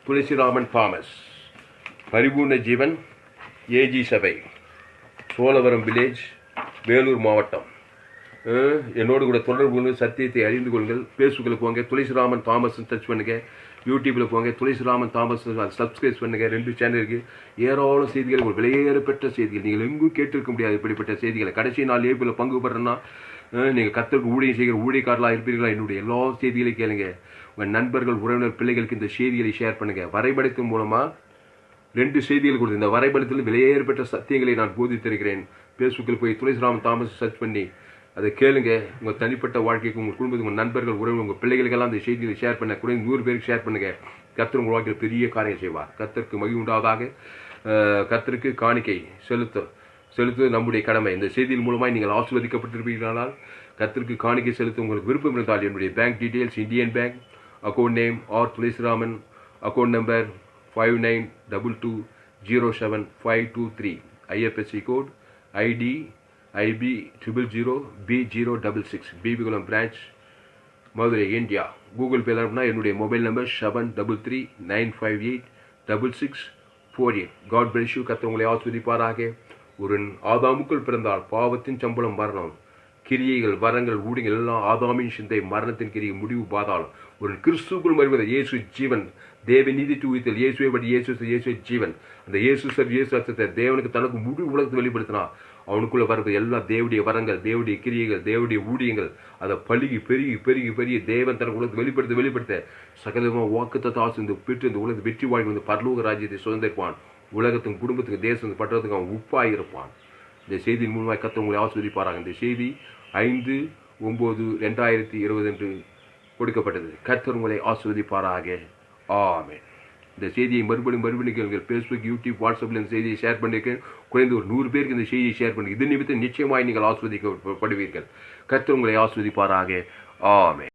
துளசிராமன் தாமஸ். பரிபூர்ண ஜீவன் ஏஜி சபை, சோழவரம் வில்லேஜ், வேலூர் மாவட்டம். என்னோடு கூட தொடர்பு கொண்டு சத்தியத்தை அறிந்து கொள்ளுங்கள். பேஸ்புக்கில் போங்க, துளசிராமன் தாமஸ் சர்ச் பண்ணுங்க. யூடியூப்பில் போங்க, துளசிராமன் தாமஸ் சப்ஸ்கிரைப் பண்ணுங்க. 2 சேனல் இருக்குது. ஏராளம் செய்திகள், ஒரு விலையேறப்பெற்ற செய்திகள். நீங்கள் எங்கும் கேட்டிருக்க முடியாது இப்படிப்பட்ட செய்திகளை. கடைசி நாள் ஏபில் பங்கு பெறணும்னா நீங்கள் கர்த்தருக்கு ஊழியம் செய்கிற ஊழியக்காரர்களாக இருப்பீர்களா? என்னுடைய எல்லா செய்திகளையும் கேளுங்க. உங்கள் நண்பர்கள், உறவினர், பிள்ளைகளுக்கு இந்த செய்திகளை ஷேர் பண்ணுங்க. வரைபடத்தின் மூலமாக 2 செய்திகள் கொடுத்து இந்த வரைபடத்தில் விலையேறப்பெற்ற சத்தியங்களை நான் போதித்திருக்கிறேன். பேஸ்புக்கில் போய் துளசிராமன் தாமஸ் சர்ச் பண்ணி அதை கேளுங்க. உங்கள் தனிப்பட்ட வாழ்க்கைக்கு, உங்கள் குடும்பத்துக்கு, உங்கள் நண்பர்கள், உறவு, உங்கள் பிள்ளைகளுக்கெல்லாம் அந்த செய்திகளை ஷேர் பண்ண குறைந்த 100 பேருக்கு ஷேர் பண்ணுங்க. கர்த்தர் உங்கள் வாழ்க்கையில் பெரிய காரியம் செய்வார். கர்த்தருக்கு மகிமை உண்டாவதாக. கர்த்தருக்கு காணிக்கை செலுத்துவது நம்முடைய கடமை. இந்த செய்தியின் மூலமாக நீங்கள் ஆசீர்வதிக்கப்பட்டிருப்பீர்களானால் கர்த்தருக்கு காணிக்கை செலுத்த உங்களுக்கு விருப்பம் இருந்தால் என்னுடைய bank details, Indian bank, account name R Thulasiraman, account number 5922075523, IFSC code ID IB 000B066, Bibikulam branch, Madurai, India. Google பேல அனுப்புனா என்னுடைய mobile number 7339586648. God bless you. கர்த்தர் உங்களை ஆசீர்வதிப்பாராக. ஒரு ஆதாமுக்குள் பிறந்தால் பாவத்தின் சம்பளம் மரணம். கிரியைகள், வரங்கள், ஊழியங்கள் எல்லாம் ஆதாமின் சிந்தை, மரணத்தின் கிரியை, முடிவு பாதாளம். ஒரு கிறிஸ்துக்குள் மறுபது இயேசு ஜீவன், தேவ நீதி தூவித்தல், இயேசுவை படி இயேசு ஜீவன். அந்த இயேசு அர்த்தத்தை தேவனுக்கு தனக்கு முழு உலகத்தை வெளிப்படுத்தினா அவனுக்குள்ள வருவது எல்லா தேவடைய வரங்கள், தேவடைய கிரியைகள், தேவடைய ஊழியங்கள் அதை பழுகி பெருகி தேவன் தனக்கு உலகத்தை வெளிப்படுத்த சகலமாக வாக்குத்தத்தை ஆசிர்ந்து பெற்று இந்த உலகத்தை வெற்றி வாழ்க்கை வந்து பரலோக ராஜ்யத்தை சுதந்திரிப்பான். உலகத்தின் குடும்பத்துக்கு, தேசத்துக்கு, பட்டத்துக்கு அவன் உப்பாக இருப்பான். இந்த செய்தியின் மூலமாக கர்த்தர் உங்களை ஆசீர்வதிப்பாராங்க. இந்த செய்தி 5/9/2020 என்று கொடுக்கப்பட்டது. கர்த்தர் உங்களை ஆசீர்வதிப்பாராக. ஆமென். இந்த செய்தியை மறுபடியும் கேளுங்கள். ஃபேஸ்புக், யூடியூப், வாட்ஸ்அப்பில் இந்த செய்தியை ஷேர் பண்ணியிருக்கேன். குறைந்து ஒரு 100 பேருக்கு இந்த செய்தியை ஷேர் பண்ணி இது நிமித்தம் நிச்சயமாய் நீங்கள் ஆஸ்வதிக்கப்படுவீர்கள். கர்த்தர் உங்களை ஆஸ்வதிப்பாராக. ஆமென்.